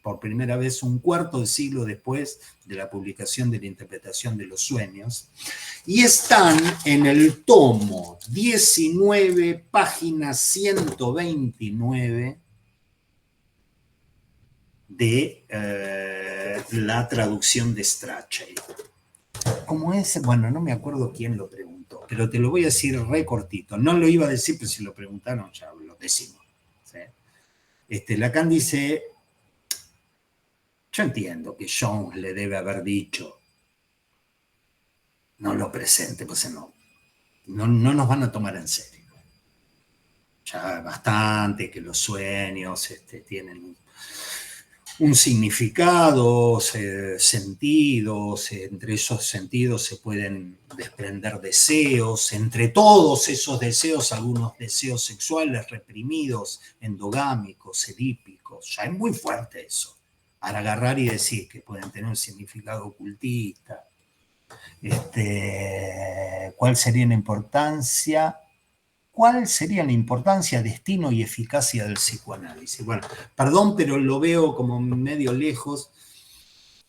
por primera vez un cuarto de siglo después de la publicación de la interpretación de los sueños, y están en el tomo 19, página 129 de la traducción de Strachey. ¿Cómo es? Bueno, no me acuerdo quién lo preguntó, pero te lo voy a decir re cortito. No lo iba a decir, pero si lo preguntaron ya lo decimos. ¿Sí? Lacan dice, yo entiendo que Jones le debe haber dicho, no lo presente, pues no nos van a tomar en serio. Ya bastante que los sueños tienen un significado, sentidos, entre esos sentidos se pueden desprender deseos, entre todos esos deseos, algunos deseos sexuales reprimidos, endogámicos, edípicos, ya es muy fuerte eso, para agarrar y decir que pueden tener un significado ocultista. ¿Cuál sería la importancia? ¿Cuál sería la importancia, destino y eficacia del psicoanálisis? Bueno, perdón, pero lo veo como medio lejos.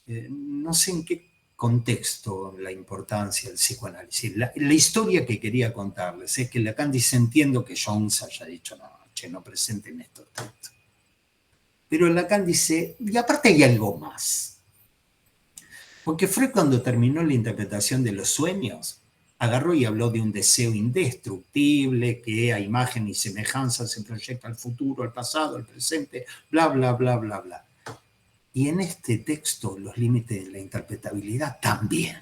No sé en qué contexto la importancia del psicoanálisis. La historia que quería contarles es que Lacan dice, entiendo que Jones haya dicho, no presenten estos textos. Pero Lacan dice, y aparte hay algo más. Porque Freud, cuando terminó la interpretación de los sueños, agarró y habló de un deseo indestructible que a imagen y semejanza se proyecta al futuro, al pasado, al presente, bla, bla, bla, bla, bla. Y en este texto los límites de la interpretabilidad también.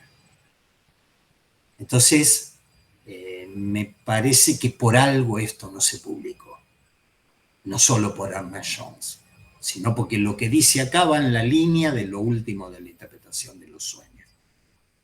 Entonces, me parece que por algo esto no se publicó. No solo por Ernest Jones, sino porque lo que dice acá va en la línea de lo último de la interpretación de los sueños.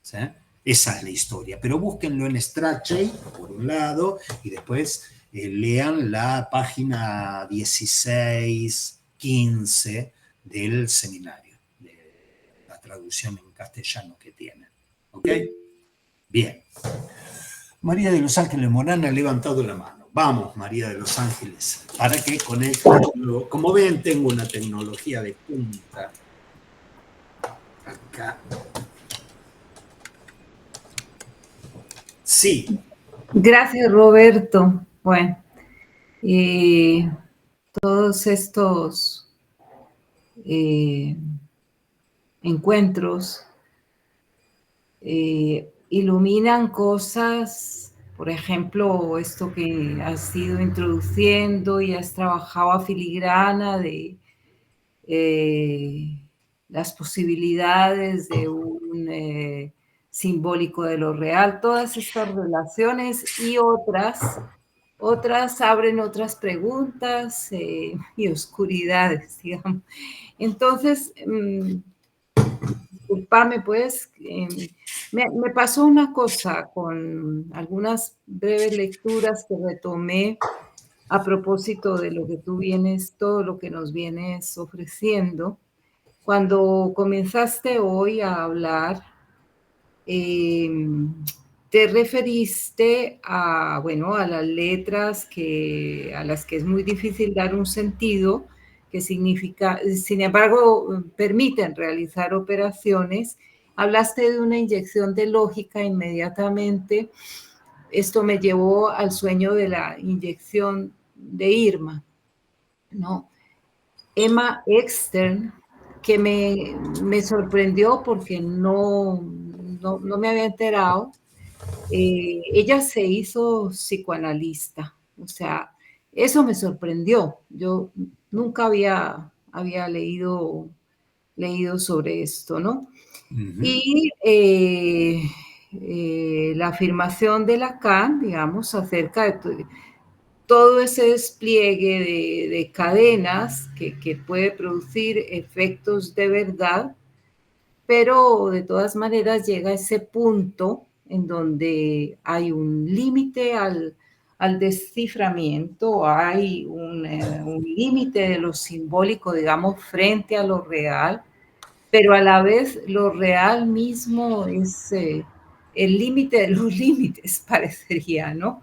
¿Sí? Esa es la historia, pero búsquenlo en Strachey, por un lado, y después lean la página 16, 15 del seminario, de la traducción en castellano que tienen. ¿Ok? Bien. María de los Ángeles Morán ha levantado la mano. Vamos, María de los Ángeles, para que conecte. Como ven, tengo una tecnología de punta. Acá. Sí.
Gracias, Roberto. Bueno, todos estos encuentros iluminan cosas, por ejemplo, esto que has ido introduciendo y has trabajado a filigrana de las posibilidades de un simbólico de lo real, todas estas relaciones y otras abren otras preguntas y oscuridades, digamos. Entonces, disculpame, pues, me pasó una cosa con algunas breves lecturas que retomé a propósito de lo que tú vienes, todo lo que nos vienes ofreciendo. Cuando comenzaste hoy a hablar, te referiste a, bueno, a las letras a las que es muy difícil dar un sentido, que significa, sin embargo, permiten realizar operaciones. Hablaste de una inyección de lógica inmediatamente. Esto me llevó al sueño de la inyección de Irma, ¿no? Emma Extern, que me sorprendió porque no me había enterado. Ella se hizo psicoanalista, o sea, eso me sorprendió. Yo nunca había leído sobre esto, ¿no? Y la afirmación de Lacan, digamos, acerca de todo ese despliegue de cadenas que puede producir efectos de verdad, pero de todas maneras llega a ese punto en donde hay un límite al desciframiento, hay un límite de lo simbólico, digamos, frente a lo real, pero a la vez lo real mismo es el límite de los límites, parecería, ¿no?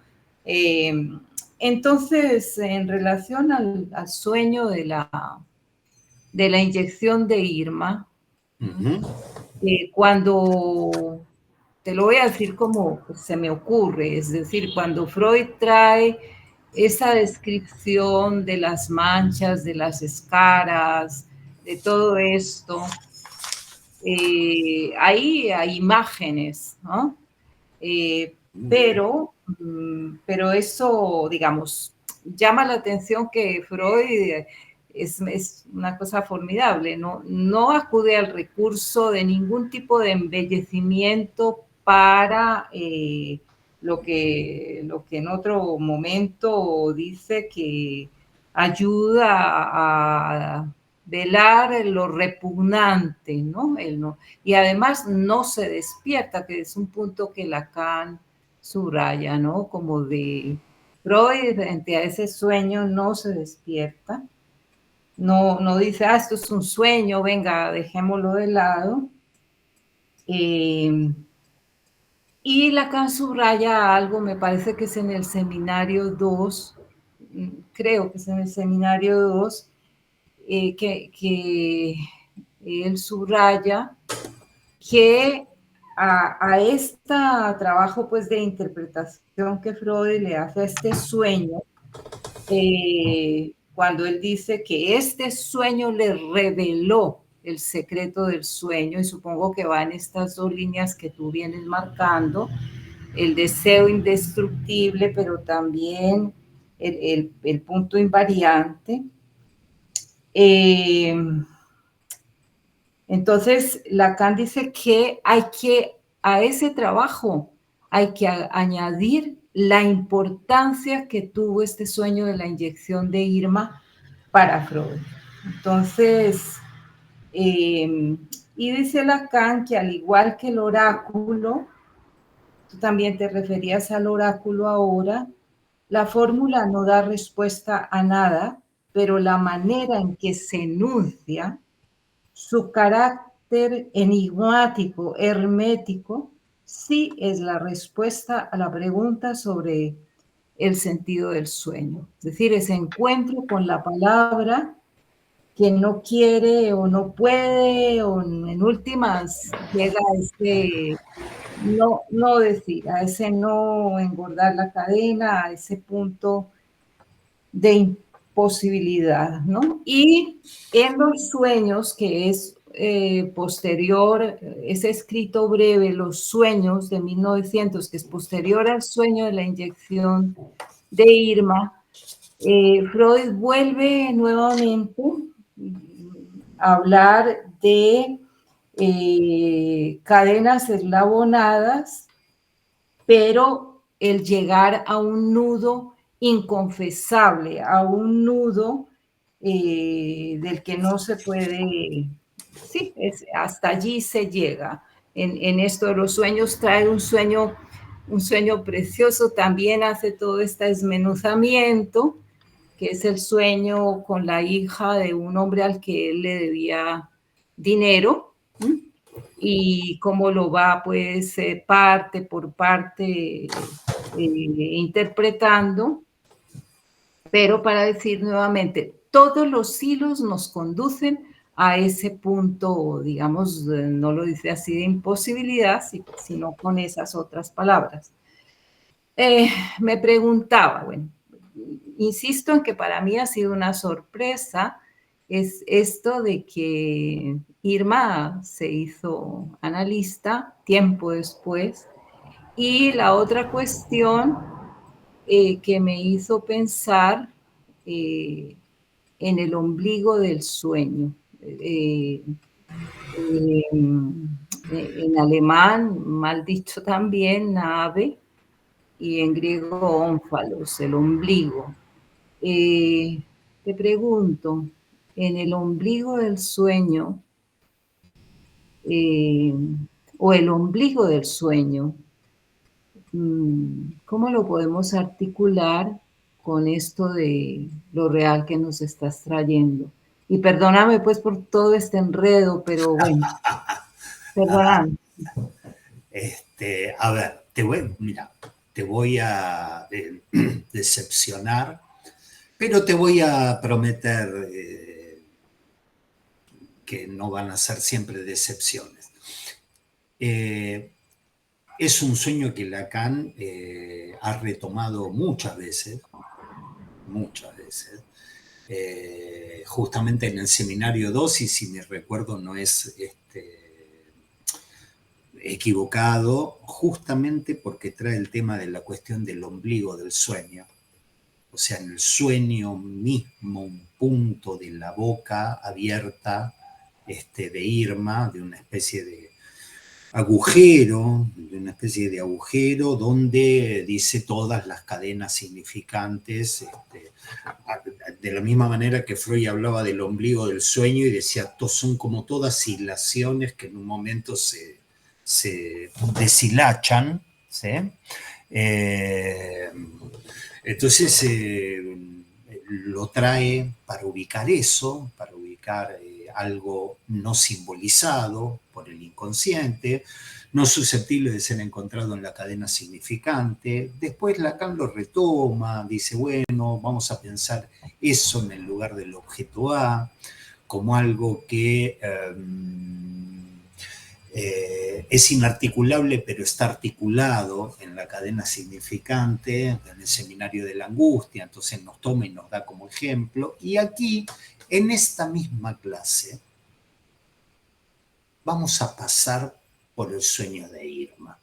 Entonces, en relación al sueño de la inyección de Irma, cuando, te lo voy a decir como se me ocurre, es decir, cuando Freud trae esa descripción de las manchas, de las escaras, de todo esto, ahí hay imágenes, ¿no? Pero eso, digamos, llama la atención que Freud es una cosa formidable, no acude al recurso de ningún tipo de embellecimiento para lo que en otro momento dice que ayuda a velar lo repugnante, ¿no? Y además no se despierta, que es un punto que Lacan subraya, ¿no? Como de Freud frente a ese sueño no se despierta, no dice, esto es un sueño, venga, dejémoslo de lado. Y Lacan subraya algo, me parece que es en el seminario 2, creo que es en el seminario 2, que él subraya que a este trabajo pues, de interpretación que Freud le hace a este sueño, cuando él dice que este sueño le reveló el secreto del sueño, y supongo que va en estas dos líneas que tú vienes marcando, el deseo indestructible, pero también el punto invariante. Entonces, Lacan dice que a ese trabajo hay que añadir la importancia que tuvo este sueño de la inyección de Irma para Freud. Entonces, y dice Lacan que al igual que el oráculo, tú también te referías al oráculo ahora, la fórmula no da respuesta a nada, pero la manera en que se enuncia, su carácter enigmático, hermético, sí es la respuesta a la pregunta sobre el sentido del sueño. Es decir, ese encuentro con la palabra que no quiere o no puede, o en últimas llega a ese no decir, a ese no engordar la cadena, a ese punto de imposibilidad, ¿no? Y en los sueños, que es posterior, ese escrito breve, Los sueños de 1900, que es posterior al sueño de la inyección de Irma, Freud vuelve nuevamente a hablar de cadenas eslabonadas, pero el llegar a un nudo inconfesable, a un nudo del que no se puede, sí, hasta allí se llega. En esto de los sueños trae un sueño precioso, también hace todo este desmenuzamiento que es el sueño con la hija de un hombre al que él le debía dinero, ¿m? Y cómo lo va pues parte por parte interpretando, pero para decir nuevamente, todos los hilos nos conducen a ese punto, digamos, no lo dice así de imposibilidad, sino con esas otras palabras. Me preguntaba, bueno, insisto en que para mí ha sido una sorpresa, es esto de que Irma se hizo analista tiempo después, y la otra cuestión que me hizo pensar en el ombligo del sueño. En alemán, mal dicho también, nave, y en griego ónfalos, el ombligo. Te pregunto, en el ombligo del sueño, o el ombligo del sueño, ¿cómo lo podemos articular con esto de lo real que nos estás trayendo? Y perdóname pues por todo este enredo, pero bueno, perdóname.
A ver, mira, te voy a decepcionar, pero te voy a prometer que no van a ser siempre decepciones. Es un sueño que Lacan ha retomado muchas veces, justamente en el seminario 2, y si mi recuerdo no es equivocado, justamente porque trae el tema de la cuestión del ombligo del sueño. O sea, en el sueño mismo, un punto de la boca abierta de Irma, de una especie de agujero, donde dice todas las cadenas significantes, de la misma manera que Freud hablaba del ombligo del sueño y decía, son como todas hilaciones que en un momento se deshilachan, ¿sí? Entonces lo trae para ubicar eso, para ubicar algo no simbolizado por el inconsciente, no susceptible de ser encontrado en la cadena significante. Después Lacan lo retoma, dice, bueno, vamos a pensar eso en el lugar del objeto A, como algo que es inarticulable, pero está articulado en la cadena significante, en el seminario de la angustia, entonces nos toma y nos da como ejemplo. Y aquí, en esta misma clase, vamos a pasar por el sueño de Irma.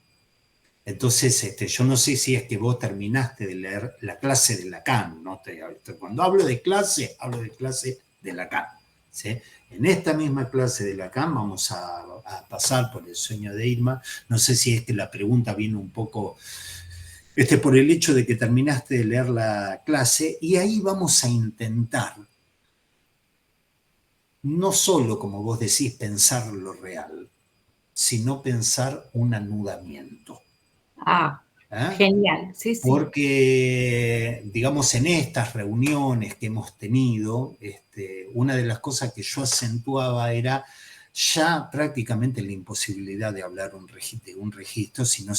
Entonces, yo no sé si es que vos terminaste de leer la clase de Lacan, ¿no? Cuando hablo de clase de Lacan, ¿sí? En esta misma clase de Lacan vamos a pasar por el sueño de Irma. No sé si es que la pregunta viene un poco por el hecho de que terminaste de leer la clase, y ahí vamos a intentar no solo, como vos decís, pensar lo real, sino pensar un anudamiento.
Genial, sí, sí.
Porque, digamos, en estas reuniones que hemos tenido, una de las cosas que yo acentuaba era ya prácticamente la imposibilidad de hablar de un registro si no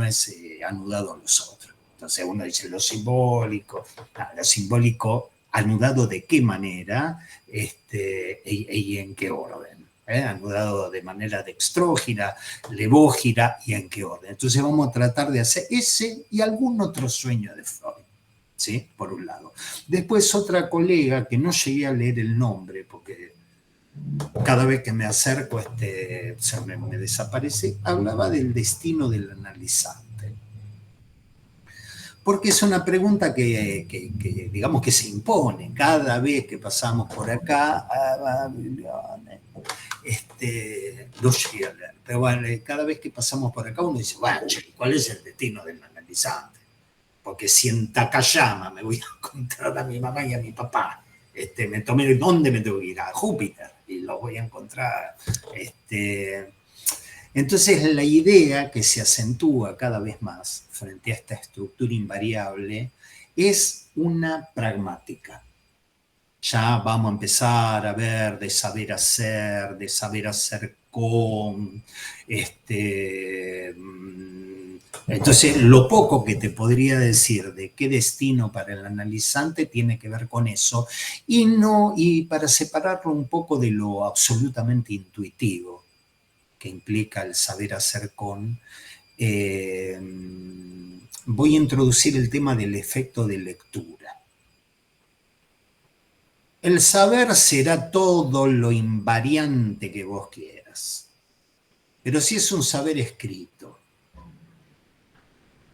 es anudado a los otros. Entonces uno dice lo simbólico, anudado de qué manera y en qué orden. Anudado de manera dextrógira, levógira y en qué orden. Entonces vamos a tratar de hacer ese y algún otro sueño de Freud, ¿sí? Por un lado. Después otra colega que no llegué a leer el nombre porque cada vez que me acerco me desaparece, hablaba del destino del analizante. Porque es una pregunta que digamos que se impone cada vez que pasamos por acá. No llegué a leer, pero bueno, cada vez que pasamos por acá uno dice, bueno, ¿cuál es el destino del analizante? Porque si en Takayama me voy a encontrar a mi mamá y a mi papá, ¿dónde me tengo que ir? A Júpiter, y los voy a encontrar. Entonces la idea que se acentúa cada vez más frente a esta estructura invariable es una pragmática. Ya vamos a empezar a ver de saber hacer con, entonces lo poco que te podría decir de qué destino para el analizante tiene que ver con eso, y para separarlo un poco de lo absolutamente intuitivo que implica el saber hacer con, voy a introducir el tema del efecto de lectura. El saber será todo lo invariante que vos quieras. Pero si es un saber escrito,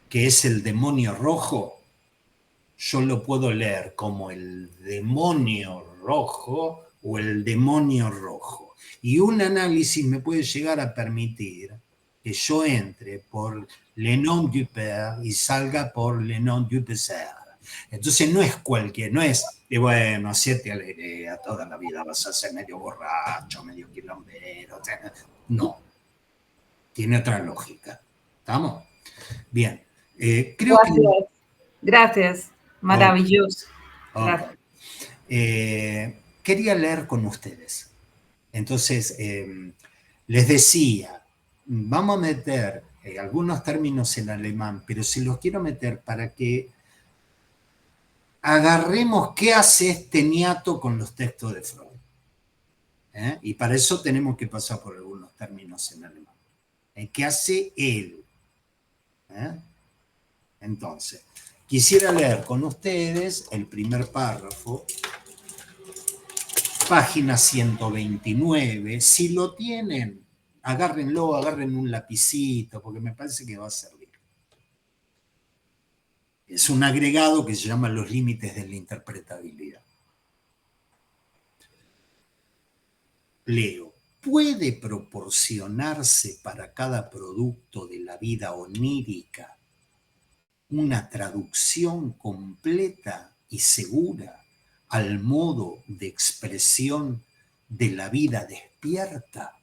que es el demonio rojo, yo lo puedo leer como el demonio rojo o el demonio rojo. Y un análisis me puede llegar a permitir que yo entre por le nom du père y salga por le nom du père. Entonces no es cualquier, no es, y bueno, hacerte alegría, toda la vida vas a ser medio borracho, medio quilombero, no, tiene otra lógica, ¿estamos? Bien, creo
Gracias. Gracias, maravilloso.
Gracias. Quería leer con ustedes, entonces les decía, vamos a meter algunos términos en alemán, pero se los quiero meter para que agarremos qué hace este niato con los textos de Freud. Y para eso tenemos que pasar por algunos términos en alemán. ¿Qué hace él? Entonces, quisiera leer con ustedes el primer párrafo, página 129. Si lo tienen, agárrenlo, agarren un lapicito, porque me parece que va a servir. Es un agregado que se llama los límites de la interpretabilidad. Leo. ¿Puede proporcionarse para cada producto de la vida onírica una traducción completa y segura al modo de expresión de la vida despierta?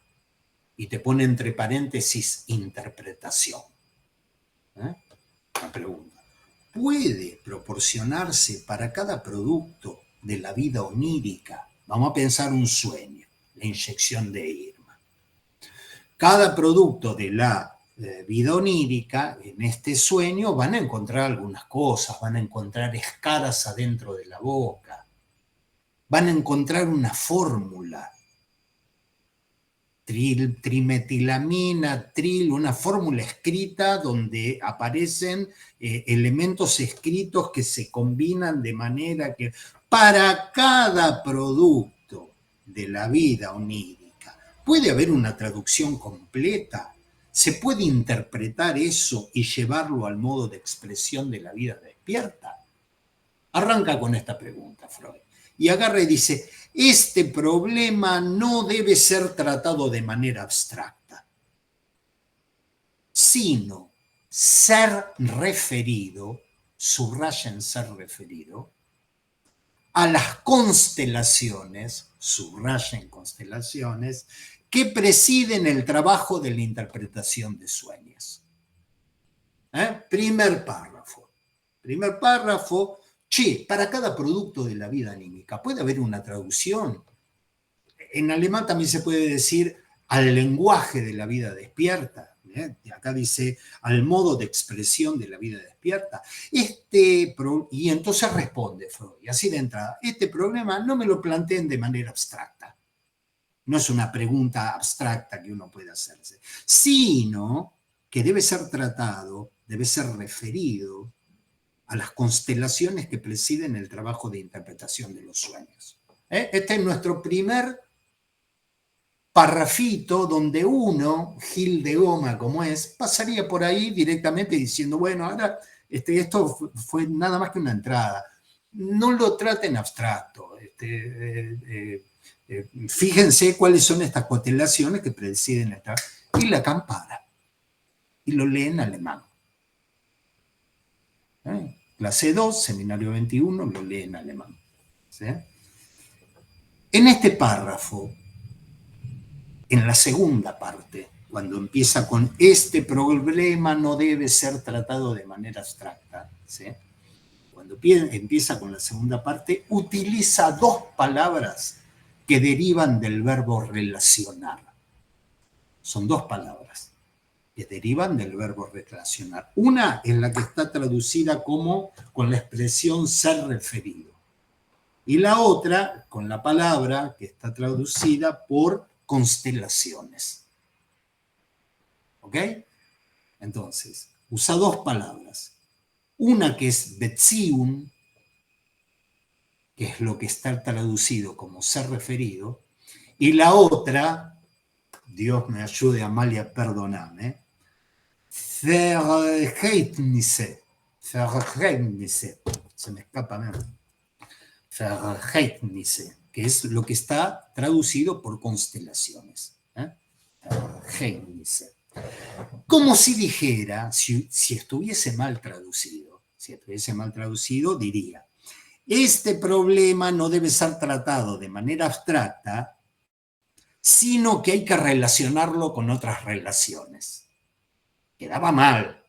Y te pone entre paréntesis interpretación. La pregunta. ¿Puede proporcionarse para cada producto de la vida onírica? Vamos a pensar un sueño, la inyección de Irma. Cada producto de la vida onírica, en este sueño, van a encontrar algunas cosas, van a encontrar escaras adentro de la boca, van a encontrar una fórmula, trimetilamina, una fórmula escrita donde aparecen elementos escritos que se combinan de manera que para cada producto de la vida onírica puede haber una traducción completa. ¿Se puede interpretar eso y llevarlo al modo de expresión de la vida despierta? Arranca con esta pregunta, Freud. Y agarra y dice, este problema no debe ser tratado de manera abstracta, sino ser referido, subrayen ser referido, a las constelaciones, subrayen constelaciones, que presiden el trabajo de la interpretación de sueños. Primer párrafo. Primer párrafo. Che, para cada producto de la vida anímica, ¿puede haber una traducción? En alemán también se puede decir al lenguaje de la vida despierta. Acá dice al modo de expresión de la vida despierta. Y entonces responde Freud, así de entrada, este problema no me lo planteen de manera abstracta. No es una pregunta abstracta que uno puede hacerse, sino que debe ser tratado, debe ser referido a las constelaciones que presiden el trabajo de interpretación de los sueños. Este es nuestro primer parrafito donde uno, Gil de Goma como es, pasaría por ahí directamente diciendo, bueno, ahora esto fue nada más que una entrada. No lo traten abstracto. Fíjense cuáles son estas constelaciones que presiden el trabajo. Y Lacan para. Y lo lee en alemán. Clase 2, seminario 21, lo lee en alemán. ¿Sí? En este párrafo, en la segunda parte, cuando empieza con este problema no debe ser tratado de manera abstracta, ¿sí? cuando empieza con la segunda parte, utiliza dos palabras que derivan del verbo relacionar. Son dos palabras que derivan del verbo relacionar. Una es la que está traducida como con la expresión ser referido. Y la otra con la palabra que está traducida por constelaciones. ¿Ok? Entonces, usa dos palabras. Una que es Beziehung, que es lo que está traducido como ser referido, y la otra, Dios me ayude, Amalia, perdóname, Verhältnisse, se me escapa nada, Verhältnisse, que es lo que está traducido por constelaciones. Verhältnisse. Como si dijera, si estuviese mal traducido, diría, este problema no debe ser tratado de manera abstracta, sino que hay que relacionarlo con otras relaciones. Quedaba mal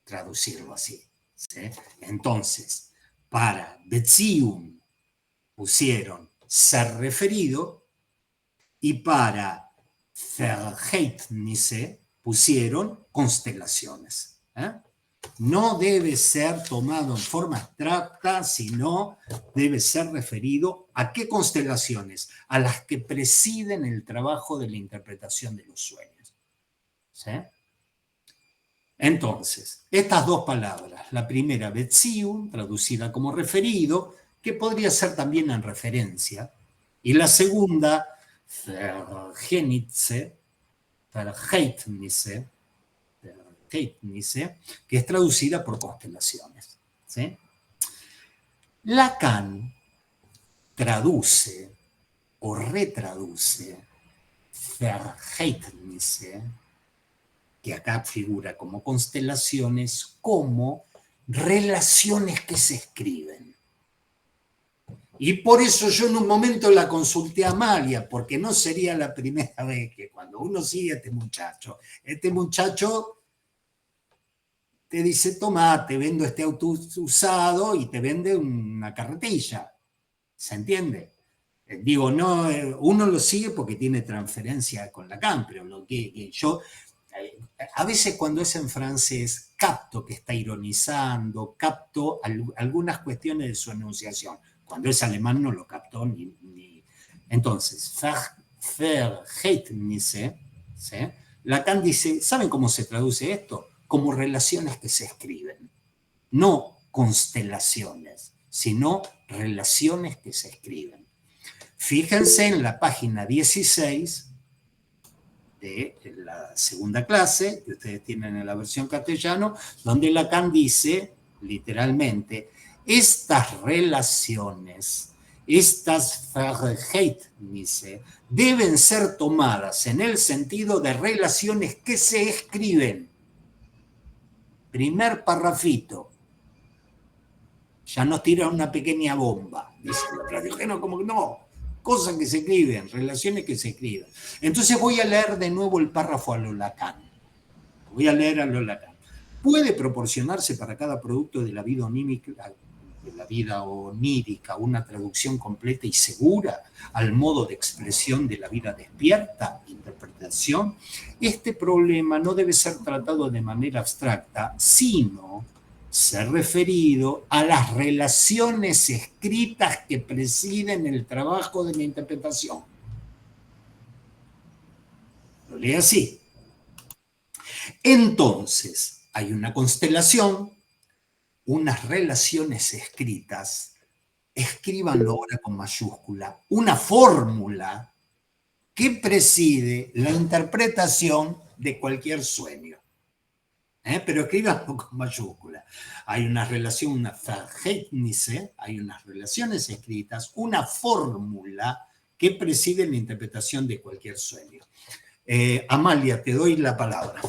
traducirlo así, ¿sí? Entonces, para Beziehung pusieron ser referido y para Verhältnisse pusieron constelaciones. No debe ser tomado en forma abstracta, sino debe ser referido a qué constelaciones, a las que presiden el trabajo de la interpretación de los sueños. ¿Sí? Entonces, estas dos palabras, la primera Beziehung, traducida como referido, que podría ser también en referencia, y la segunda Verhältnisse, que es traducida por constelaciones. ¿Sí? Lacan traduce o retraduce Verhältnisse, que acá figura como constelaciones, como relaciones que se escriben. Y por eso yo en un momento la consulté a Amalia, porque no sería la primera vez que cuando uno sigue a este muchacho te dice, toma, te vendo este auto usado y te vende una carretilla. ¿Se entiende? Digo, no, uno lo sigue porque tiene transferencia con Lacan, pero lo que yo, a veces cuando es en francés, capto que está ironizando, capto algunas cuestiones de su enunciación. Cuando es alemán no lo captó ni. Entonces, Verhältnisse, ¿sí? Lacan dice, ¿saben cómo se traduce esto? Como relaciones que se escriben. No constelaciones, sino relaciones que se escriben. Fíjense en la página 16 de la segunda clase, que ustedes tienen en la versión castellano, donde Lacan dice, literalmente, estas relaciones, estas Verhältnisse, deben ser tomadas en el sentido de relaciones que se escriben. Primer parrafito. Ya nos tira una pequeña bomba. Dice el radiogeno, como que no. Cosas que se escriben, relaciones que se escriben. Entonces voy a leer de nuevo el párrafo a lo Lacan. Voy a leer a lo Lacan. Puede proporcionarse para cada producto de la vida onírica una traducción completa y segura al modo de expresión de la vida despierta, interpretación. Este problema no debe ser tratado de manera abstracta, sino ser referido a las relaciones escritas que presiden el trabajo de la interpretación. Lo lee así. Entonces, hay una constelación, unas relaciones escritas, escríbanlo ahora con mayúscula, una fórmula que preside la interpretación de cualquier sueño. Pero escríbanlo con mayúscula. Hay una relación, una Verhältnisse, hay unas relaciones escritas, una fórmula que preside la interpretación de cualquier sueño. Amalia, te doy la palabra.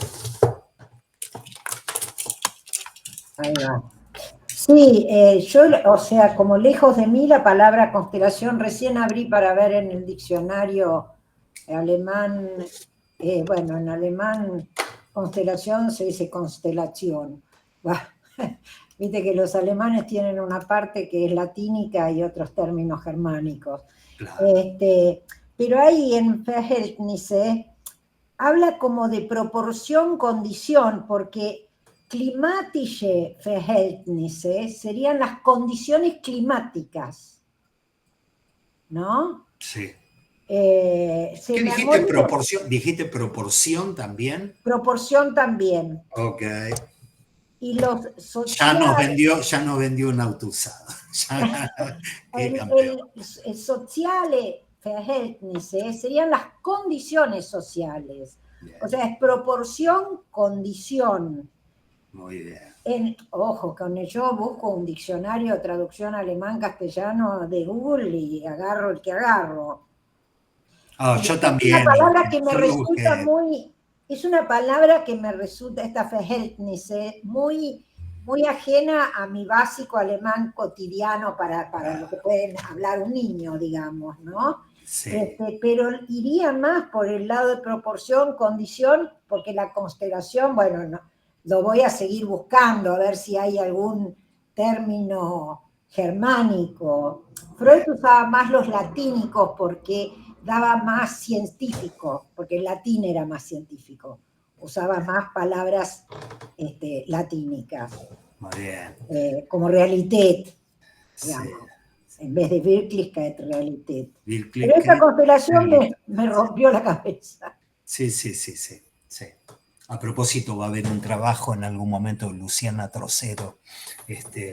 Ahí va. Sí, yo, o sea, como lejos de mí la palabra constelación recién abrí para ver en el diccionario alemán, bueno, en alemán constelación se dice constelación. Viste que los alemanes tienen una parte que es latínica y otros términos germánicos.
Claro.
Pero ahí en Verhältnisse habla como de proporción-condición, porque climatische Verhältnisse serían las condiciones climáticas, ¿no?
Sí.
¿Qué
dijiste? ¿Proporción? ¿Dijiste proporción también?
Proporción también.
Ok.
Y los sociales...
Ya nos vendió un auto usado.
el sociale Verhältnisse serían las condiciones sociales.
Bien.
O sea, es proporción, condición.
Muy bien.
Ojo, yo busco un diccionario de traducción alemán-castellano de Google y agarro el que agarro.
Yo también.
Es una palabra que me resulta es una palabra que me resulta, esta Verhältnisse, muy ajena a mi básico alemán cotidiano para lo que puede hablar un niño, digamos, ¿no?
Sí.
Pero iría más por el lado de proporción, condición, porque la constelación, bueno, no, lo voy a seguir buscando, a ver si hay algún término germánico. Freud usaba más los latínicos porque daba más científico, porque el latín era más científico. Usaba más palabras latínicas.
Muy bien.
Como Realität, digamos.
Sí.
En vez de Wirklichkeit, Realität.
Wirklichkeit,
pero esta constelación me rompió la cabeza.
Sí. A propósito, va a haber un trabajo en algún momento de Luciana Trocero,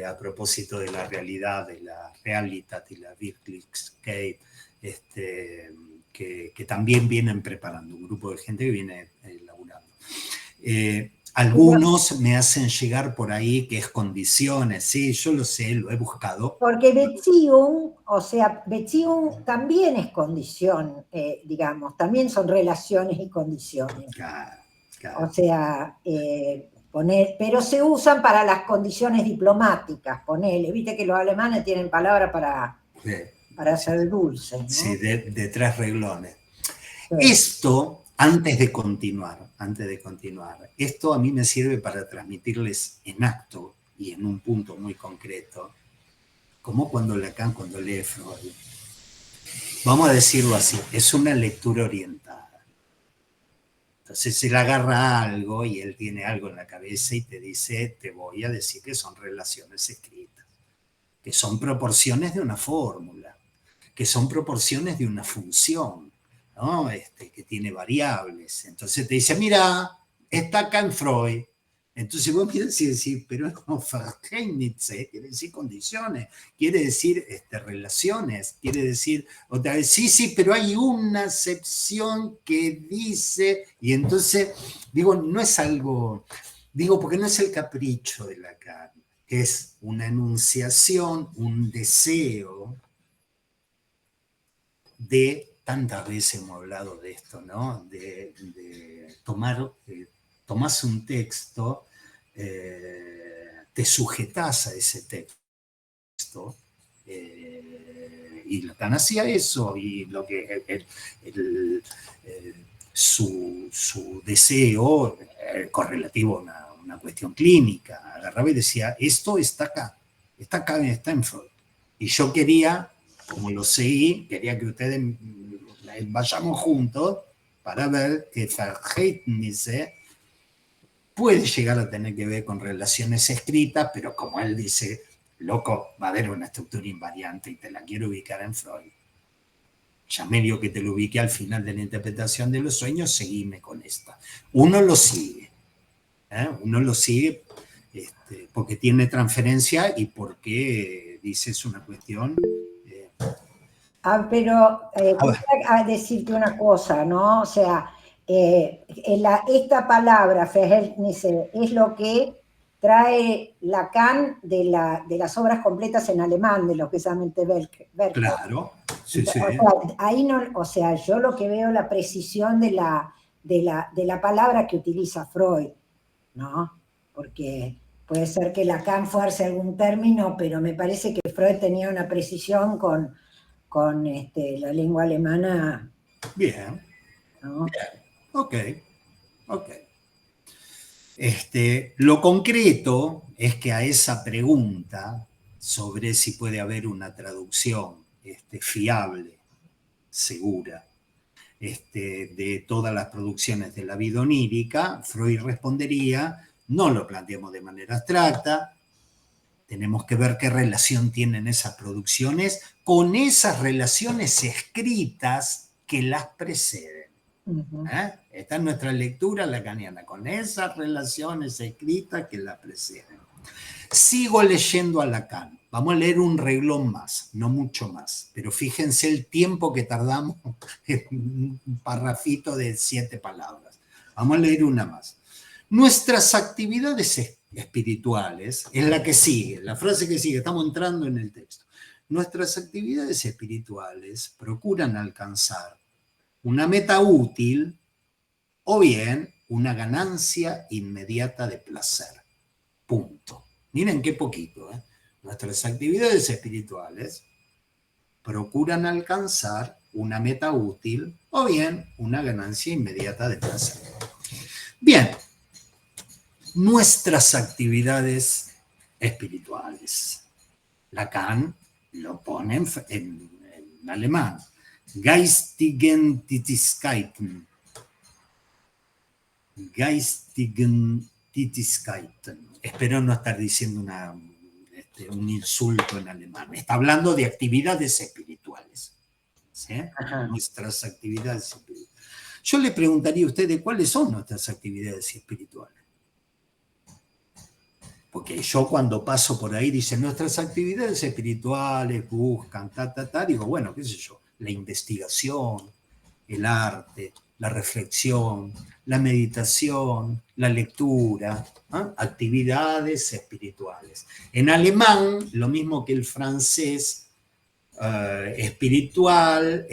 a propósito de la realidad, de la Realitat y la Wirklichkeit, que también vienen preparando, un grupo de gente que viene elaborando. Algunos me hacen llegar por ahí que es condiciones, sí, yo lo sé, lo he buscado.
Porque Beziehung, o sea, Beziehung también es condición, digamos, también son relaciones y condiciones.
Claro.
O sea, pero se usan para las condiciones diplomáticas, ponele. Viste que los alemanes tienen palabras para hacer dulce, ¿no?
Sí, de 3 reglones.
Sí.
Esto, antes de continuar, esto a mí me sirve para transmitirles en acto y en un punto muy concreto, como cuando Lacan, cuando lee Freud. Vamos a decirlo así, es una lectura orientada. Entonces él agarra algo y él tiene algo en la cabeza y te dice, te voy a decir que son relaciones escritas, que son proporciones de una fórmula, que son proporciones de una función, ¿no? Que tiene variables. Entonces te dice, mira, está acá en Freud. Entonces vos miras y decís, pero es como Verhältnisse, quiere decir condiciones, quiere decir relaciones, quiere decir, otra vez, sí, pero hay una acepción que dice, y entonces, digo, no es algo, porque no es el capricho de Lacan, es una enunciación, un deseo de, tantas veces hemos hablado de esto, ¿no? De tomás un texto, te sujetás a ese texto, y Lacan hacía eso, y lo que su deseo correlativo a una cuestión clínica, agarraba y decía, esto está acá, está en Freud. Y yo quería, como lo seguí, quería que ustedes vayamos juntos para ver que Verhältnisse puede llegar a tener que ver con relaciones escritas, pero como él dice, loco, va a haber una estructura invariante y te la quiero ubicar en Freud. Ya medio que te lo ubiqué al final de la interpretación de los sueños, seguime con esta. Uno lo sigue, porque tiene transferencia y porque dice es una cuestión...
pero voy a decirte una cosa, ¿no? O sea, esta palabra, Verhältnisse, es lo que trae Lacan de las obras completas en alemán, de lo que se llama Werk.
Claro, sí.
O sea, ahí no, o sea, yo lo que veo la precisión de la palabra que utiliza Freud, ¿no? Porque puede ser que Lacan fuerce algún término, pero me parece que Freud tenía una precisión con la lengua alemana.
Bien.
¿No?
Bien. Ok. Lo concreto es que a esa pregunta sobre si puede haber una traducción fiable, segura, de todas las producciones de la vida onírica, Freud respondería: no lo planteamos de manera abstracta, tenemos que ver qué relación tienen esas producciones con esas relaciones escritas que las preceden. Esta es nuestra lectura lacaniana, con esas relaciones escritas que las preceden. Sigo leyendo a Lacan. Vamos a leer un renglón más, no mucho más, pero fíjense el tiempo que tardamos en un parrafito de 7 palabras. Vamos a leer una más. Nuestras actividades espirituales, es la que sigue, la frase que sigue, estamos entrando en el texto. Nuestras actividades espirituales procuran alcanzar una meta útil o bien una ganancia inmediata de placer. Punto. Miren qué poquito, ¿eh? Nuestras actividades espirituales procuran alcanzar una meta útil o bien una ganancia inmediata de placer. Bien, nuestras actividades espirituales. Lacan lo pone en alemán. Geistigen Tätigkeiten. Geistigen Tätigkeiten. Espero no estar diciendo un insulto en alemán. Está hablando de actividades espirituales. ¿Sí? Nuestras actividades espirituales. Yo le preguntaría a ustedes cuáles son nuestras actividades espirituales. Porque yo cuando paso por ahí dicen nuestras actividades espirituales buscan, digo, bueno, qué sé yo, la investigación, el arte, la reflexión, la meditación, la lectura, actividades espirituales. En alemán, lo mismo que el francés, espiritual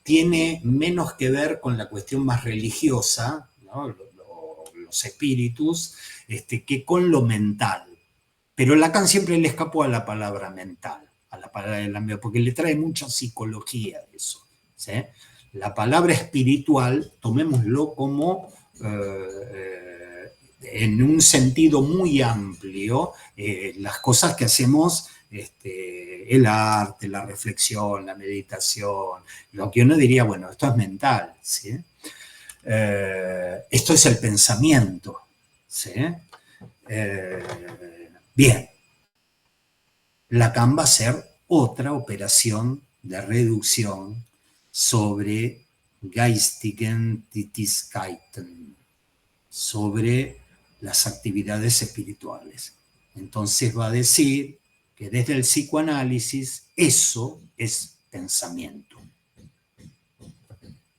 tiene menos que ver con la cuestión más religiosa, ¿no? Los espíritus, que con lo mental. Pero Lacan siempre le escapó a la palabra mental, a la palabra del ambiente, porque le trae mucha psicología eso. ¿Sí? La palabra espiritual, tomémoslo como en un sentido muy amplio, las cosas que hacemos, el arte, la reflexión, la meditación, lo que uno diría, bueno, esto es mental, ¿sí? Esto es el pensamiento, ¿sí? Bien, Lacan va a hacer otra operación de reducción sobre Geistigen Tätigkeiten, sobre las actividades espirituales. Entonces va a decir que desde el psicoanálisis eso es pensamiento.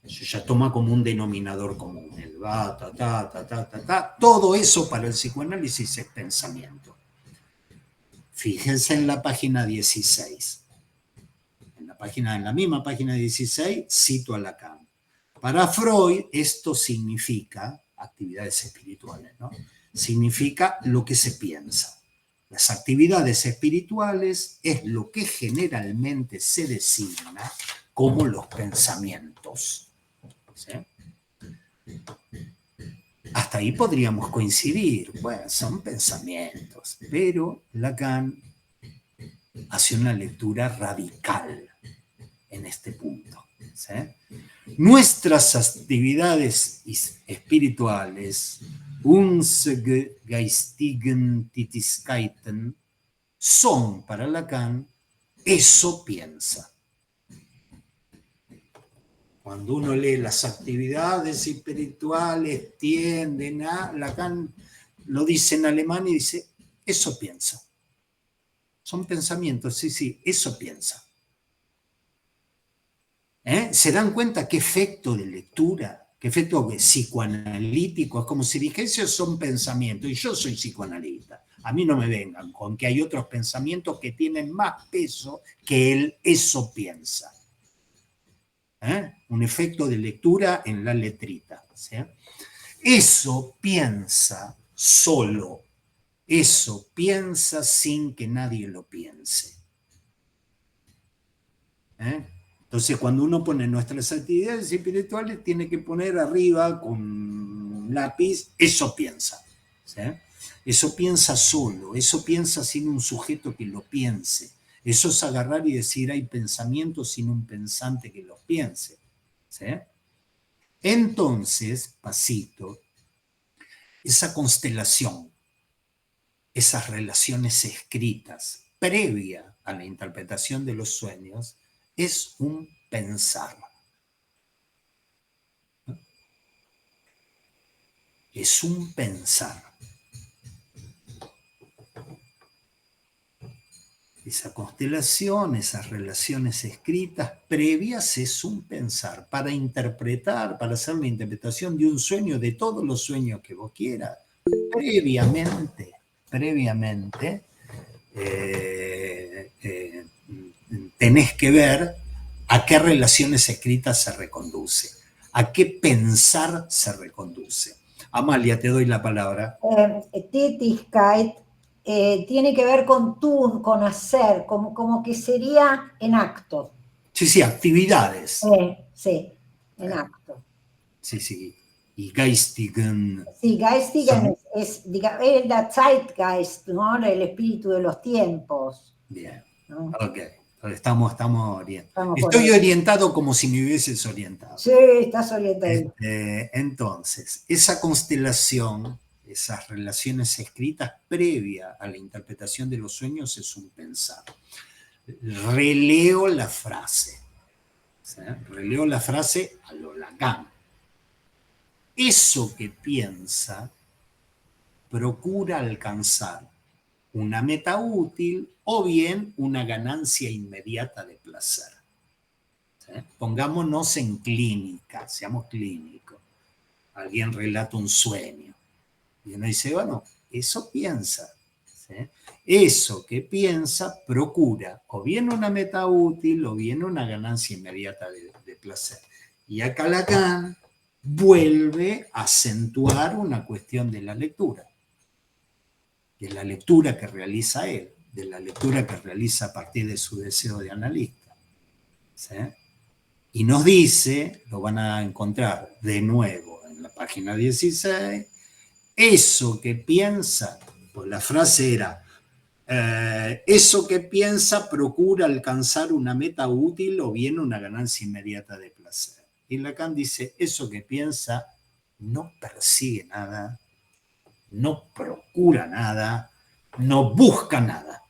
Eso ya toma como un denominador común. El va, todo eso para el psicoanálisis es pensamiento. Fíjense en la página 16. En la misma página 16 cito a Lacan. Para Freud esto significa, actividades espirituales, ¿no? Significa lo que se piensa. Las actividades espirituales es lo que generalmente se designa como los pensamientos. ¿Sí? Hasta ahí podríamos coincidir. Bueno, son pensamientos, pero Lacan hace una lectura radical en este punto. ¿Sí? Nuestras actividades espirituales, unsere geistigen Tätigkeiten, son para Lacan, eso piensa. Cuando uno lee las actividades espirituales tienden a, Lacan lo dice en alemán y dice, eso piensa. Son pensamientos, sí, eso piensa. ¿Se dan cuenta qué efecto de lectura, qué efecto psicoanalítico? Es como si dijese, son pensamientos, y yo soy psicoanalista. A mí no me vengan con que hay otros pensamientos que tienen más peso que el eso piensa. Un efecto de lectura en la letrita. ¿Sí? Eso piensa solo. Eso piensa sin que nadie lo piense. Entonces, cuando uno pone nuestras actividades espirituales, tiene que poner arriba con un lápiz, eso piensa. ¿Sí? Eso piensa solo, eso piensa sin un sujeto que lo piense. Eso es agarrar y decir, hay pensamientos sin un pensante que los piense. ¿Sí? Entonces, pasito, esa constelación, esas relaciones escritas previa a la interpretación de los sueños, es un pensar. Es un pensar. Esa constelación, esas relaciones escritas previas es un pensar. Para interpretar, para hacer la interpretación de un sueño, de todos los sueños que vos quieras, previamente, tenés que ver a qué relaciones escritas se reconduce, a qué pensar se reconduce. Amalia, te doy la palabra.
Tätigkeit tiene que ver con tun, con hacer, como que sería en acto.
Sí, actividades.
Sí, en acto.
Sí. Y geistigen.
Sí, geistigen es der Zeitgeist, ¿no? El espíritu de los tiempos.
Bien,
¿no?
ok. Estamos orientados. Estoy orientado como si me hubieses orientado.
Sí, estás orientado.
Entonces, esa constelación, esas relaciones escritas previa a la interpretación de los sueños es un pensar. Releo la frase. ¿Sí? Releo la frase a lo Lacan. Eso que piensa procura alcanzar una meta útil o bien una ganancia inmediata de placer. ¿Sí? Pongámonos en clínica, seamos clínicos. Alguien relata un sueño y uno dice, bueno, eso piensa. ¿Sí? Eso que piensa procura o bien una meta útil o bien una ganancia inmediata de placer. Y acá Lacan vuelve a acentuar una cuestión de la lectura que realiza él, de la lectura que realiza a partir de su deseo de analista. ¿Sí? Y nos dice, lo van a encontrar de nuevo en la página 16, eso que piensa, pues la frase era, eso que piensa procura alcanzar una meta útil o bien una ganancia inmediata de placer. Y Lacan dice, eso que piensa no persigue nada, no procura nada, no busca nada.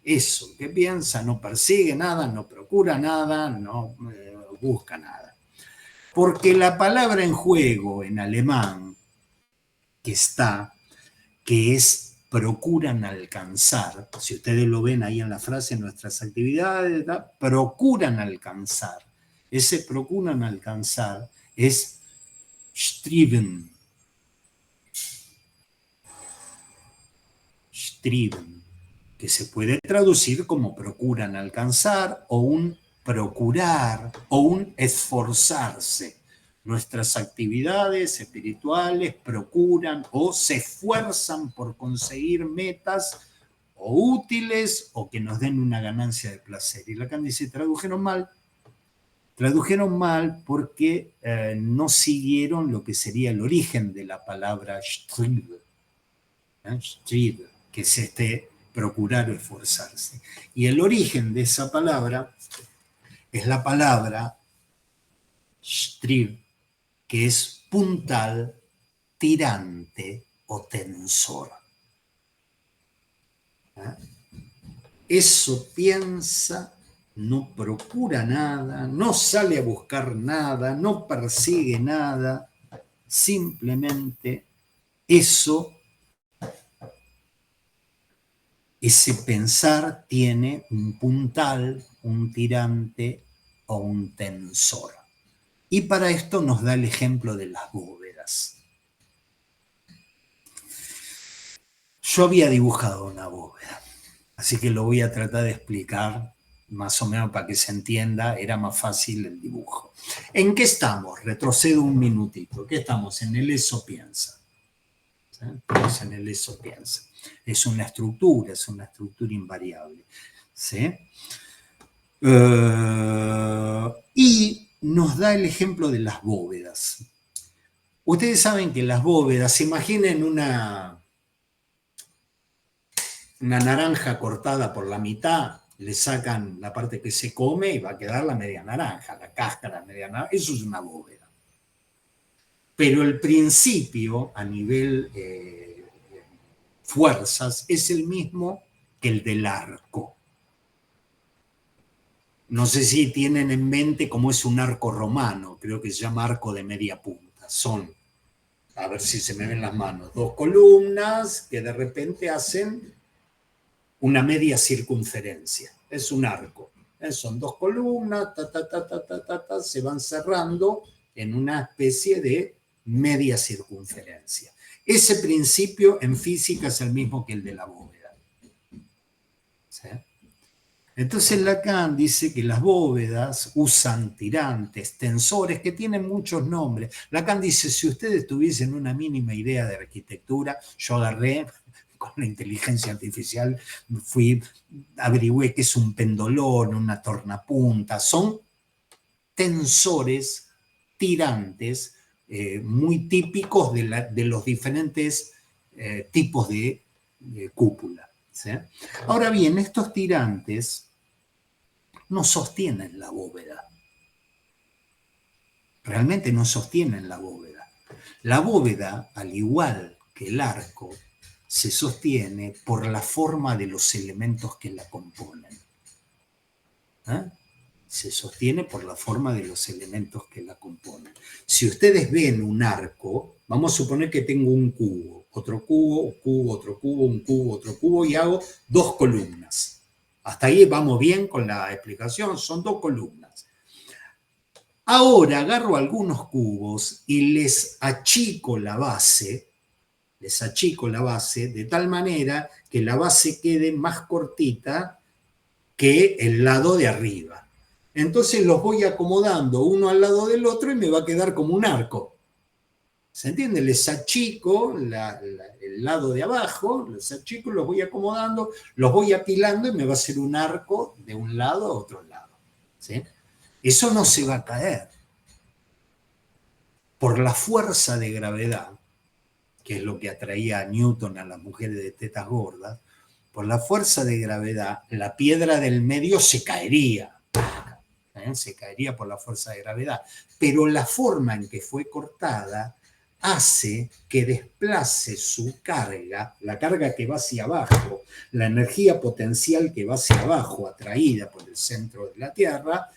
Eso que piensa no persigue nada, no procura nada, no busca nada. Porque la palabra en juego en alemán que es procuran alcanzar, si ustedes lo ven ahí en la frase, en nuestras actividades, ¿verdad? Procuran alcanzar. Ese procuran alcanzar es streben. Streben, que se puede traducir como procuran alcanzar o un procurar o un esforzarse. Nuestras actividades espirituales procuran o se esfuerzan por conseguir metas o útiles o que nos den una ganancia de placer. Y Lacan dice, tradujeron mal porque no siguieron lo que sería el origen de la palabra Strebe, que es procurar o esforzarse. Y el origen de esa palabra es la palabra Strib, que es puntal, tirante o tensor. Eso piensa, no procura nada, no sale a buscar nada, no persigue nada, simplemente ese pensar tiene un puntal, un tirante o un tensor. Y para esto nos da el ejemplo de las bóvedas. Yo había dibujado una bóveda, así que lo voy a tratar de explicar más o menos para que se entienda, era más fácil el dibujo. ¿En qué estamos? Retrocedo un minutito. ¿Qué estamos? En el eso piensa. ¿Sí? Estamos en el eso piensa. Es una estructura invariable. ¿Sí? Y nos da el ejemplo de las bóvedas. Ustedes saben que las bóvedas, imaginen una naranja cortada por la mitad, le sacan la parte que se come y va a quedar la media naranja, la cáscara media naranja, eso es una bóveda. Pero el principio a nivel fuerzas es el mismo que el del arco. No sé si tienen en mente cómo es un arco romano, creo que se llama arco de media punta. Son, a ver si se me ven las manos, 2 columnas que de repente hacen una media circunferencia. Es un arco. Son 2 columnas, se van cerrando en una especie de media circunferencia. Ese principio en física es el mismo que el de la bóveda. ¿Sí? Entonces Lacan dice que las bóvedas usan tirantes, tensores, que tienen muchos nombres. Lacan dice, si ustedes tuviesen una mínima idea de arquitectura, yo agarré con la inteligencia artificial, averigüé qué es un pendolón, una tornapunta, son tensores, tirantes, muy típicos de los diferentes tipos de cúpula. ¿Sí? Ahora bien, estos tirantes no sostienen la bóveda. Realmente no sostienen la bóveda. La bóveda, al igual que el arco, se sostiene por la forma de los elementos que la componen. ¿Eh? Se sostiene por la forma de los elementos que la componen. Si ustedes ven un arco, vamos a suponer que tengo un cubo, otro cubo, otro cubo, un cubo, otro cubo, y hago 2 columnas. Hasta ahí vamos bien con la explicación, son 2 columnas. Ahora agarro algunos cubos y les achico la base, de tal manera que la base quede más cortita que el lado de arriba. Entonces los voy acomodando uno al lado del otro y me va a quedar como un arco. ¿Se entiende? Les achico el lado de abajo, los achico, los voy acomodando, los voy apilando y me va a hacer un arco de un lado a otro lado. ¿Sí? Eso no se va a caer. Por la fuerza de gravedad, que es lo que atraía a Newton a las mujeres de tetas gordas, por la fuerza de gravedad, la piedra del medio se caería. Se caería por la fuerza de gravedad. Pero la forma en que fue cortada hace que desplace su carga, la carga que va hacia abajo, la energía potencial que va hacia abajo, atraída por el centro de la Tierra,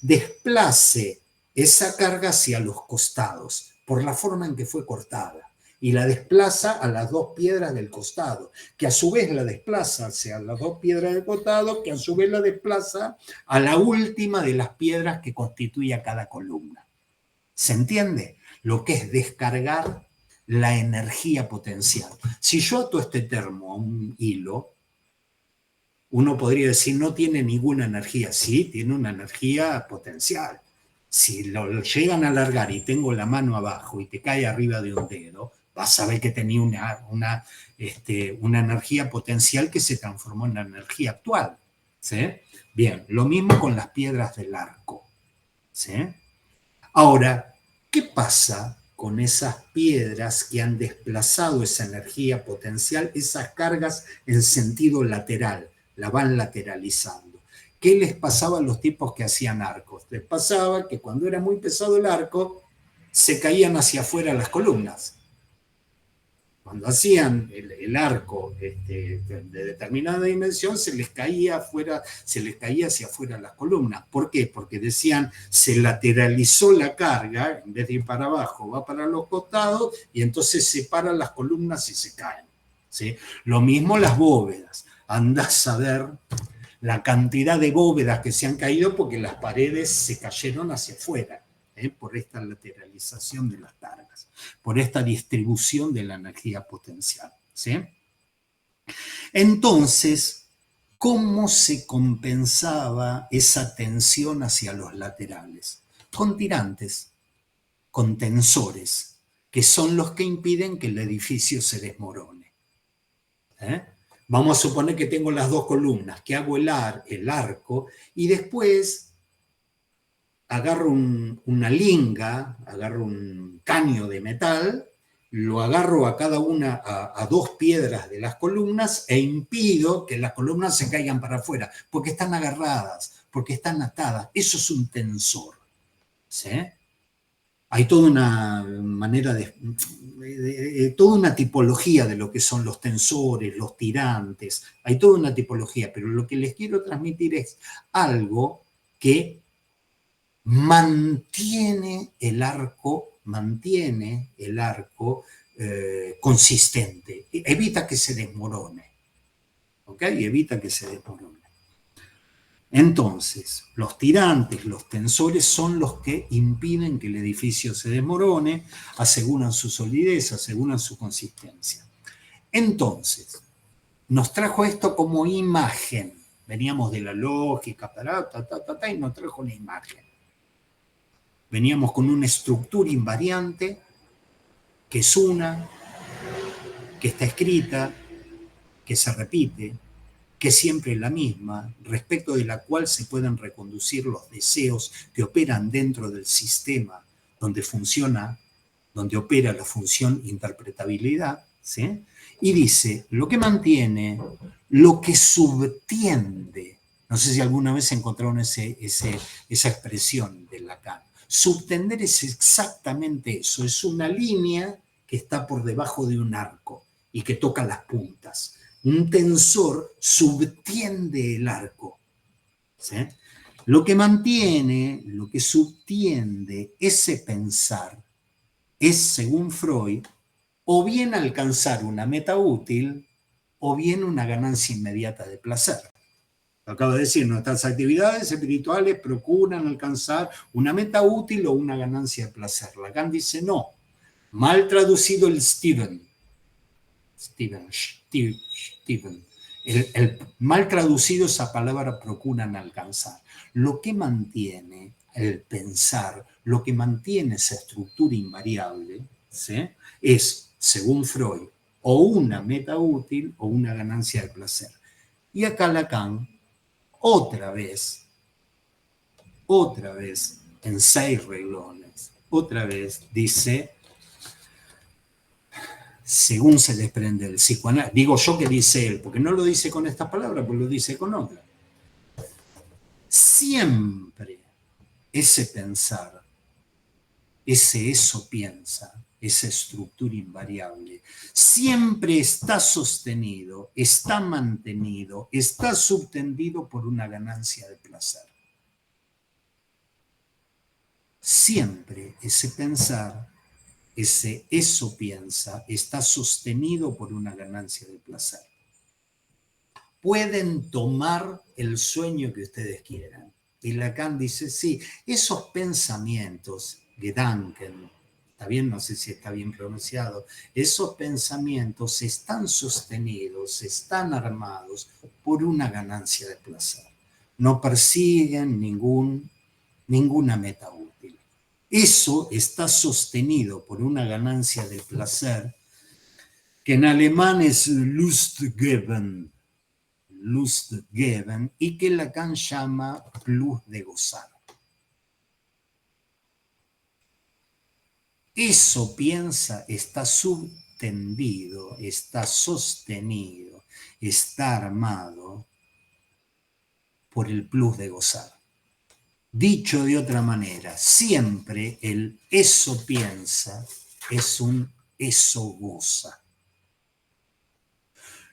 desplace esa carga hacia los costados, por la forma en que fue cortada. Y la desplaza a las 2 piedras del costado, que a su vez la desplaza hacia las 2 piedras del costado, que a su vez la desplaza a la última de las piedras que constituye cada columna. ¿Se entiende? Lo que es descargar la energía potencial. Si yo ato este termo a un hilo, uno podría decir no tiene ninguna energía. Sí, tiene una energía potencial. Si lo llegan a alargar y tengo la mano abajo y te cae arriba de un dedo, vas a ver que tenía una energía potencial que se transformó en la energía actual. ¿Sí? Bien, lo mismo con las piedras del arco. ¿Sí? Ahora, ¿qué pasa con esas piedras que han desplazado esa energía potencial, esas cargas en sentido lateral? La van lateralizando. ¿Qué les pasaba a los tipos que hacían arcos? Les pasaba que cuando era muy pesado el arco, se caían hacia afuera las columnas. Cuando hacían el arco de determinada dimensión, se les caía hacia afuera las columnas. ¿Por qué? Porque decían, se lateralizó la carga, en vez de ir para abajo, va para los costados, y entonces separan las columnas y se caen. ¿Sí? Lo mismo las bóvedas. Andás a ver la cantidad de bóvedas que se han caído porque las paredes se cayeron hacia afuera, por esta lateralización de las cargas, por esta distribución de la energía potencial. ¿Sí? Entonces, ¿cómo se compensaba esa tensión hacia los laterales? Con tirantes, con tensores, que son los que impiden que el edificio se desmorone. Vamos a suponer que tengo las 2 columnas, que hago el arco, y después agarro una linga, agarro un caño de metal, lo agarro a cada una, a 2 piedras de las columnas e impido que las columnas se caigan para afuera, porque están agarradas, porque están atadas. Eso es un tensor. ¿Sí? Hay toda una manera toda una tipología de lo que son los tensores, los tirantes, hay toda una tipología, pero lo que les quiero transmitir es algo que mantiene el arco consistente, evita que se desmorone, ¿ok? Evita que se desmorone. Entonces, los tirantes, los tensores son los que impiden que el edificio se desmorone, aseguran su solidez, aseguran su consistencia. Entonces, nos trajo esto como imagen. Veníamos de la lógica, y nos trajo una imagen. Veníamos con una estructura invariante que es una, que está escrita, que se repite, que siempre es la misma, respecto de la cual se pueden reconducir los deseos que operan dentro del sistema donde opera la función interpretabilidad, ¿sí? Y dice, lo que mantiene, lo que subtiende, no sé si alguna vez encontraron esa expresión de Lacan. Subtender es exactamente eso, es una línea que está por debajo de un arco y que toca las puntas. Un tensor subtiende el arco. ¿Sí? Lo que mantiene, lo que subtiende ese pensar es, según Freud, o bien alcanzar una meta útil o bien una ganancia inmediata de placer. Lo acabo de decir, nuestras actividades espirituales procuran alcanzar una meta útil o una ganancia de placer. Lacan dice no. Mal traducido el Steven. El mal traducido esa palabra procuran alcanzar. Lo que mantiene el pensar, lo que mantiene esa estructura invariable, ¿sí? Es, según Freud, o una meta útil o una ganancia de placer. Y acá Lacan, otra vez, en 6 renglones, otra vez dice, según se desprende del psicoanálisis, digo yo que dice él, porque no lo dice con estas palabras, pues lo dice con otras. Siempre ese pensar, ese eso piensa, esa estructura invariable, siempre está sostenido, está mantenido, está subtendido por una ganancia de placer. Siempre ese pensar, ese eso piensa, está sostenido por una ganancia de placer. Pueden tomar el sueño que ustedes quieran. Y Lacan dice, sí, esos pensamientos, Gedanken, ¿está bien? No sé si está bien pronunciado. Esos pensamientos están sostenidos, están armados por una ganancia de placer. No persiguen ninguna meta útil. Eso está sostenido por una ganancia de placer que en alemán es Lustgeben, y que Lacan llama plus de gozar. Eso piensa, está subtendido, está sostenido, está armado por el plus de gozar. Dicho de otra manera, siempre el eso piensa es un eso goza.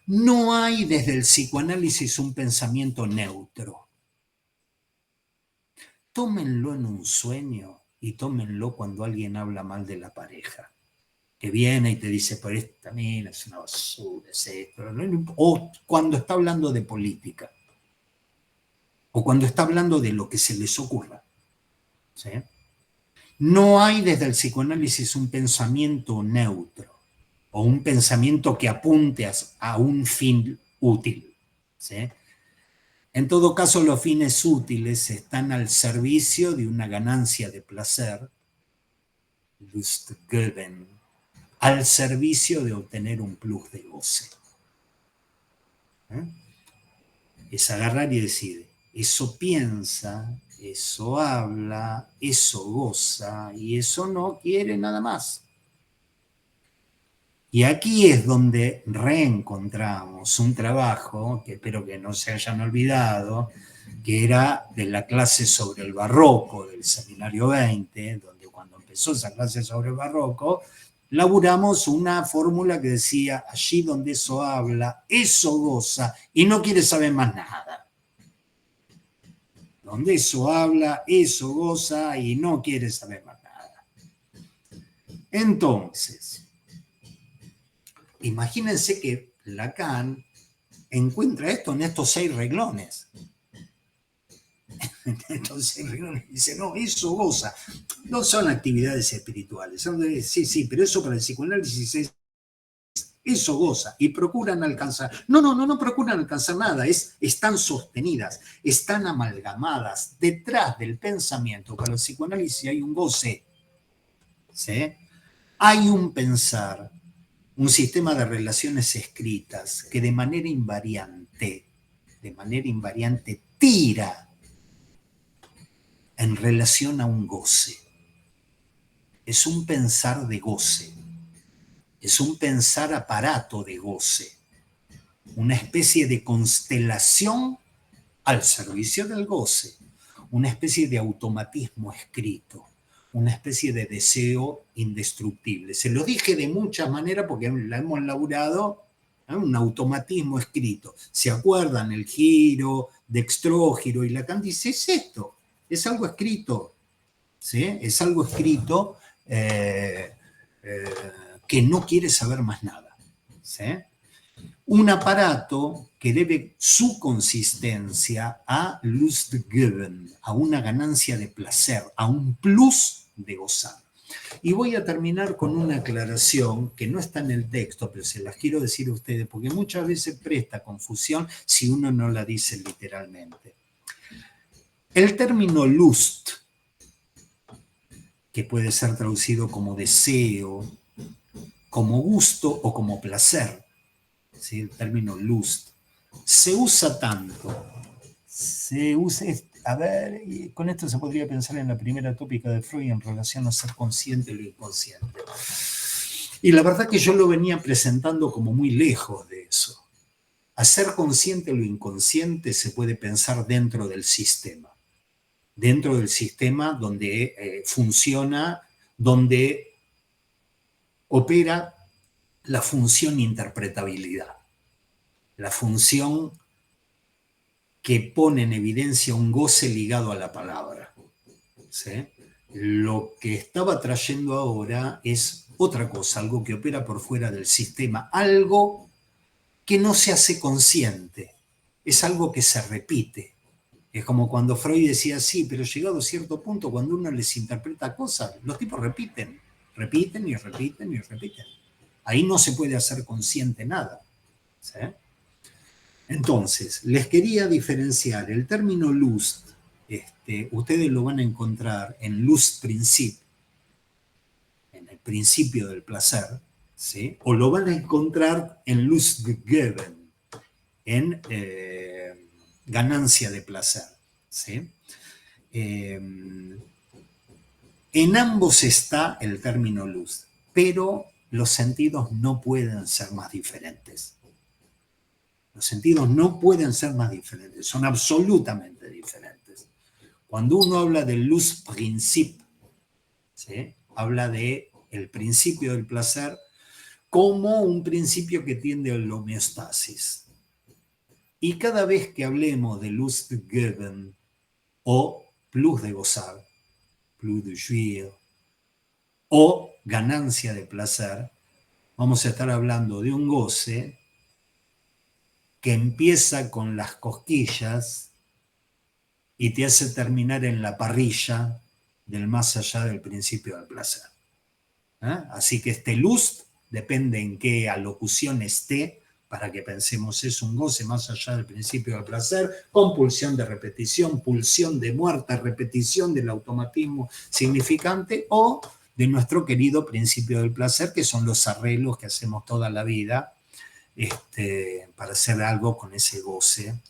No hay desde el psicoanálisis un pensamiento neutro. Tómenlo en un sueño y tómenlo cuando alguien habla mal de la pareja. Que viene y te dice, pero esta mina es una basura, es esto. O cuando está hablando de política. O cuando está hablando de lo que se les ocurra. ¿Sí? No hay desde el psicoanálisis un pensamiento neutro o un pensamiento que apunte a un fin útil. ¿Sí? En todo caso, los fines útiles están al servicio de una ganancia de placer, Lustgeben, al servicio de obtener un plus de goce. Es agarrar y decir, eso piensa, eso habla, eso goza y eso no quiere nada más. Y aquí es donde reencontramos un trabajo, que espero que no se hayan olvidado, que era de la clase sobre el barroco del seminario 20, donde cuando empezó esa clase sobre el barroco, laburamos una fórmula que decía, allí donde eso habla, eso goza y no quiere saber más nada. Donde eso habla, eso goza y no quiere saber más nada. Entonces, imagínense que Lacan encuentra esto en estos 6 reglones. Entonces dice, no, eso goza. No son actividades espirituales. Sí, pero eso para el psicoanálisis es eso goza y procuran alcanzar. No procuran alcanzar nada, están sostenidas, están amalgamadas. Detrás del pensamiento, para el psicoanálisis hay un goce, ¿sí? Hay un pensar, un sistema de relaciones escritas que de manera invariante tira en relación a un goce. Es un pensar de goce. Es un pensar aparato de goce, una especie de constelación al servicio del goce, una especie de automatismo escrito, una especie de deseo indestructible. Se lo dije de muchas maneras porque la hemos laburado, ¿no? Un automatismo escrito. ¿Se acuerdan? El giro, dextrógiro, y Lacan dice, es esto, es algo escrito, ¿sí? Es algo escrito que no quiere saber más nada, ¿sí? Un aparato que debe su consistencia a Lustgeben, a una ganancia de placer, a un plus de gozar. Y voy a terminar con una aclaración que no está en el texto, pero se las quiero decir a ustedes, porque muchas veces presta confusión si uno no la dice literalmente. El término Lust, que puede ser traducido como deseo, como gusto o como placer, ¿sí? El término lust, se usa tanto, a ver, y con esto se podría pensar en la primera tópica de Freud en relación a ser consciente y lo inconsciente. Y la verdad que yo lo venía presentando como muy lejos de eso. A ser consciente lo inconsciente se puede pensar dentro del sistema donde funciona, donde opera la función interpretabilidad, la función que pone en evidencia un goce ligado a la palabra, ¿sí? Lo que estaba trayendo ahora es otra cosa, algo que opera por fuera del sistema, algo que no se hace consciente, es algo que se repite. Es como cuando Freud decía, sí, pero llegado a cierto punto, cuando uno les interpreta cosas, los tipos repiten y repiten y repiten. Ahí no se puede hacer consciente nada, ¿sí? Entonces, les quería diferenciar el término lust, ustedes lo van a encontrar en Lustprinzip, en el principio del placer, ¿sí? O lo van a encontrar en Lustgeben, en ganancia de placer, ¿sí? En ambos está el término lust, pero los sentidos no pueden ser más diferentes. Los sentidos no pueden ser más diferentes, son absolutamente diferentes. Cuando uno habla del Lustprinzip, ¿sí? Habla del principio del placer como un principio que tiende a la homeostasis. Y cada vez que hablemos de Lustgeben o plus de gozar, plus de jouir, o ganancia de placer, vamos a estar hablando de un goce que empieza con las cosquillas y te hace terminar en la parrilla del más allá del principio del placer. Así que este lust depende en qué alocución esté para que pensemos es un goce más allá del principio del placer, con pulsión de repetición, pulsión de muerte, repetición del automatismo significante o de nuestro querido principio del placer, que son los arreglos que hacemos toda la vida para hacer algo con ese goce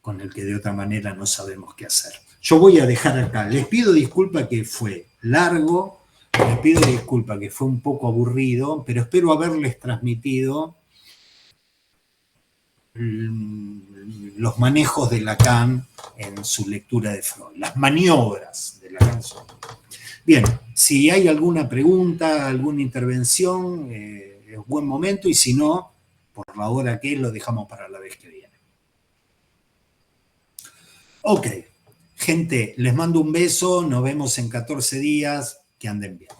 con el que de otra manera no sabemos qué hacer. yo voy a dejar acá. Les pido disculpa que fue largo, les pido disculpa que fue un poco aburrido, pero espero haberles transmitido los manejos de Lacan en su lectura de Freud, las maniobras de Lacan. Bien, si hay alguna pregunta, alguna intervención, es buen momento, y si no, por la hora que es, lo dejamos para la vez que viene. Ok, gente, les mando un beso, nos vemos en 14 días, que anden bien.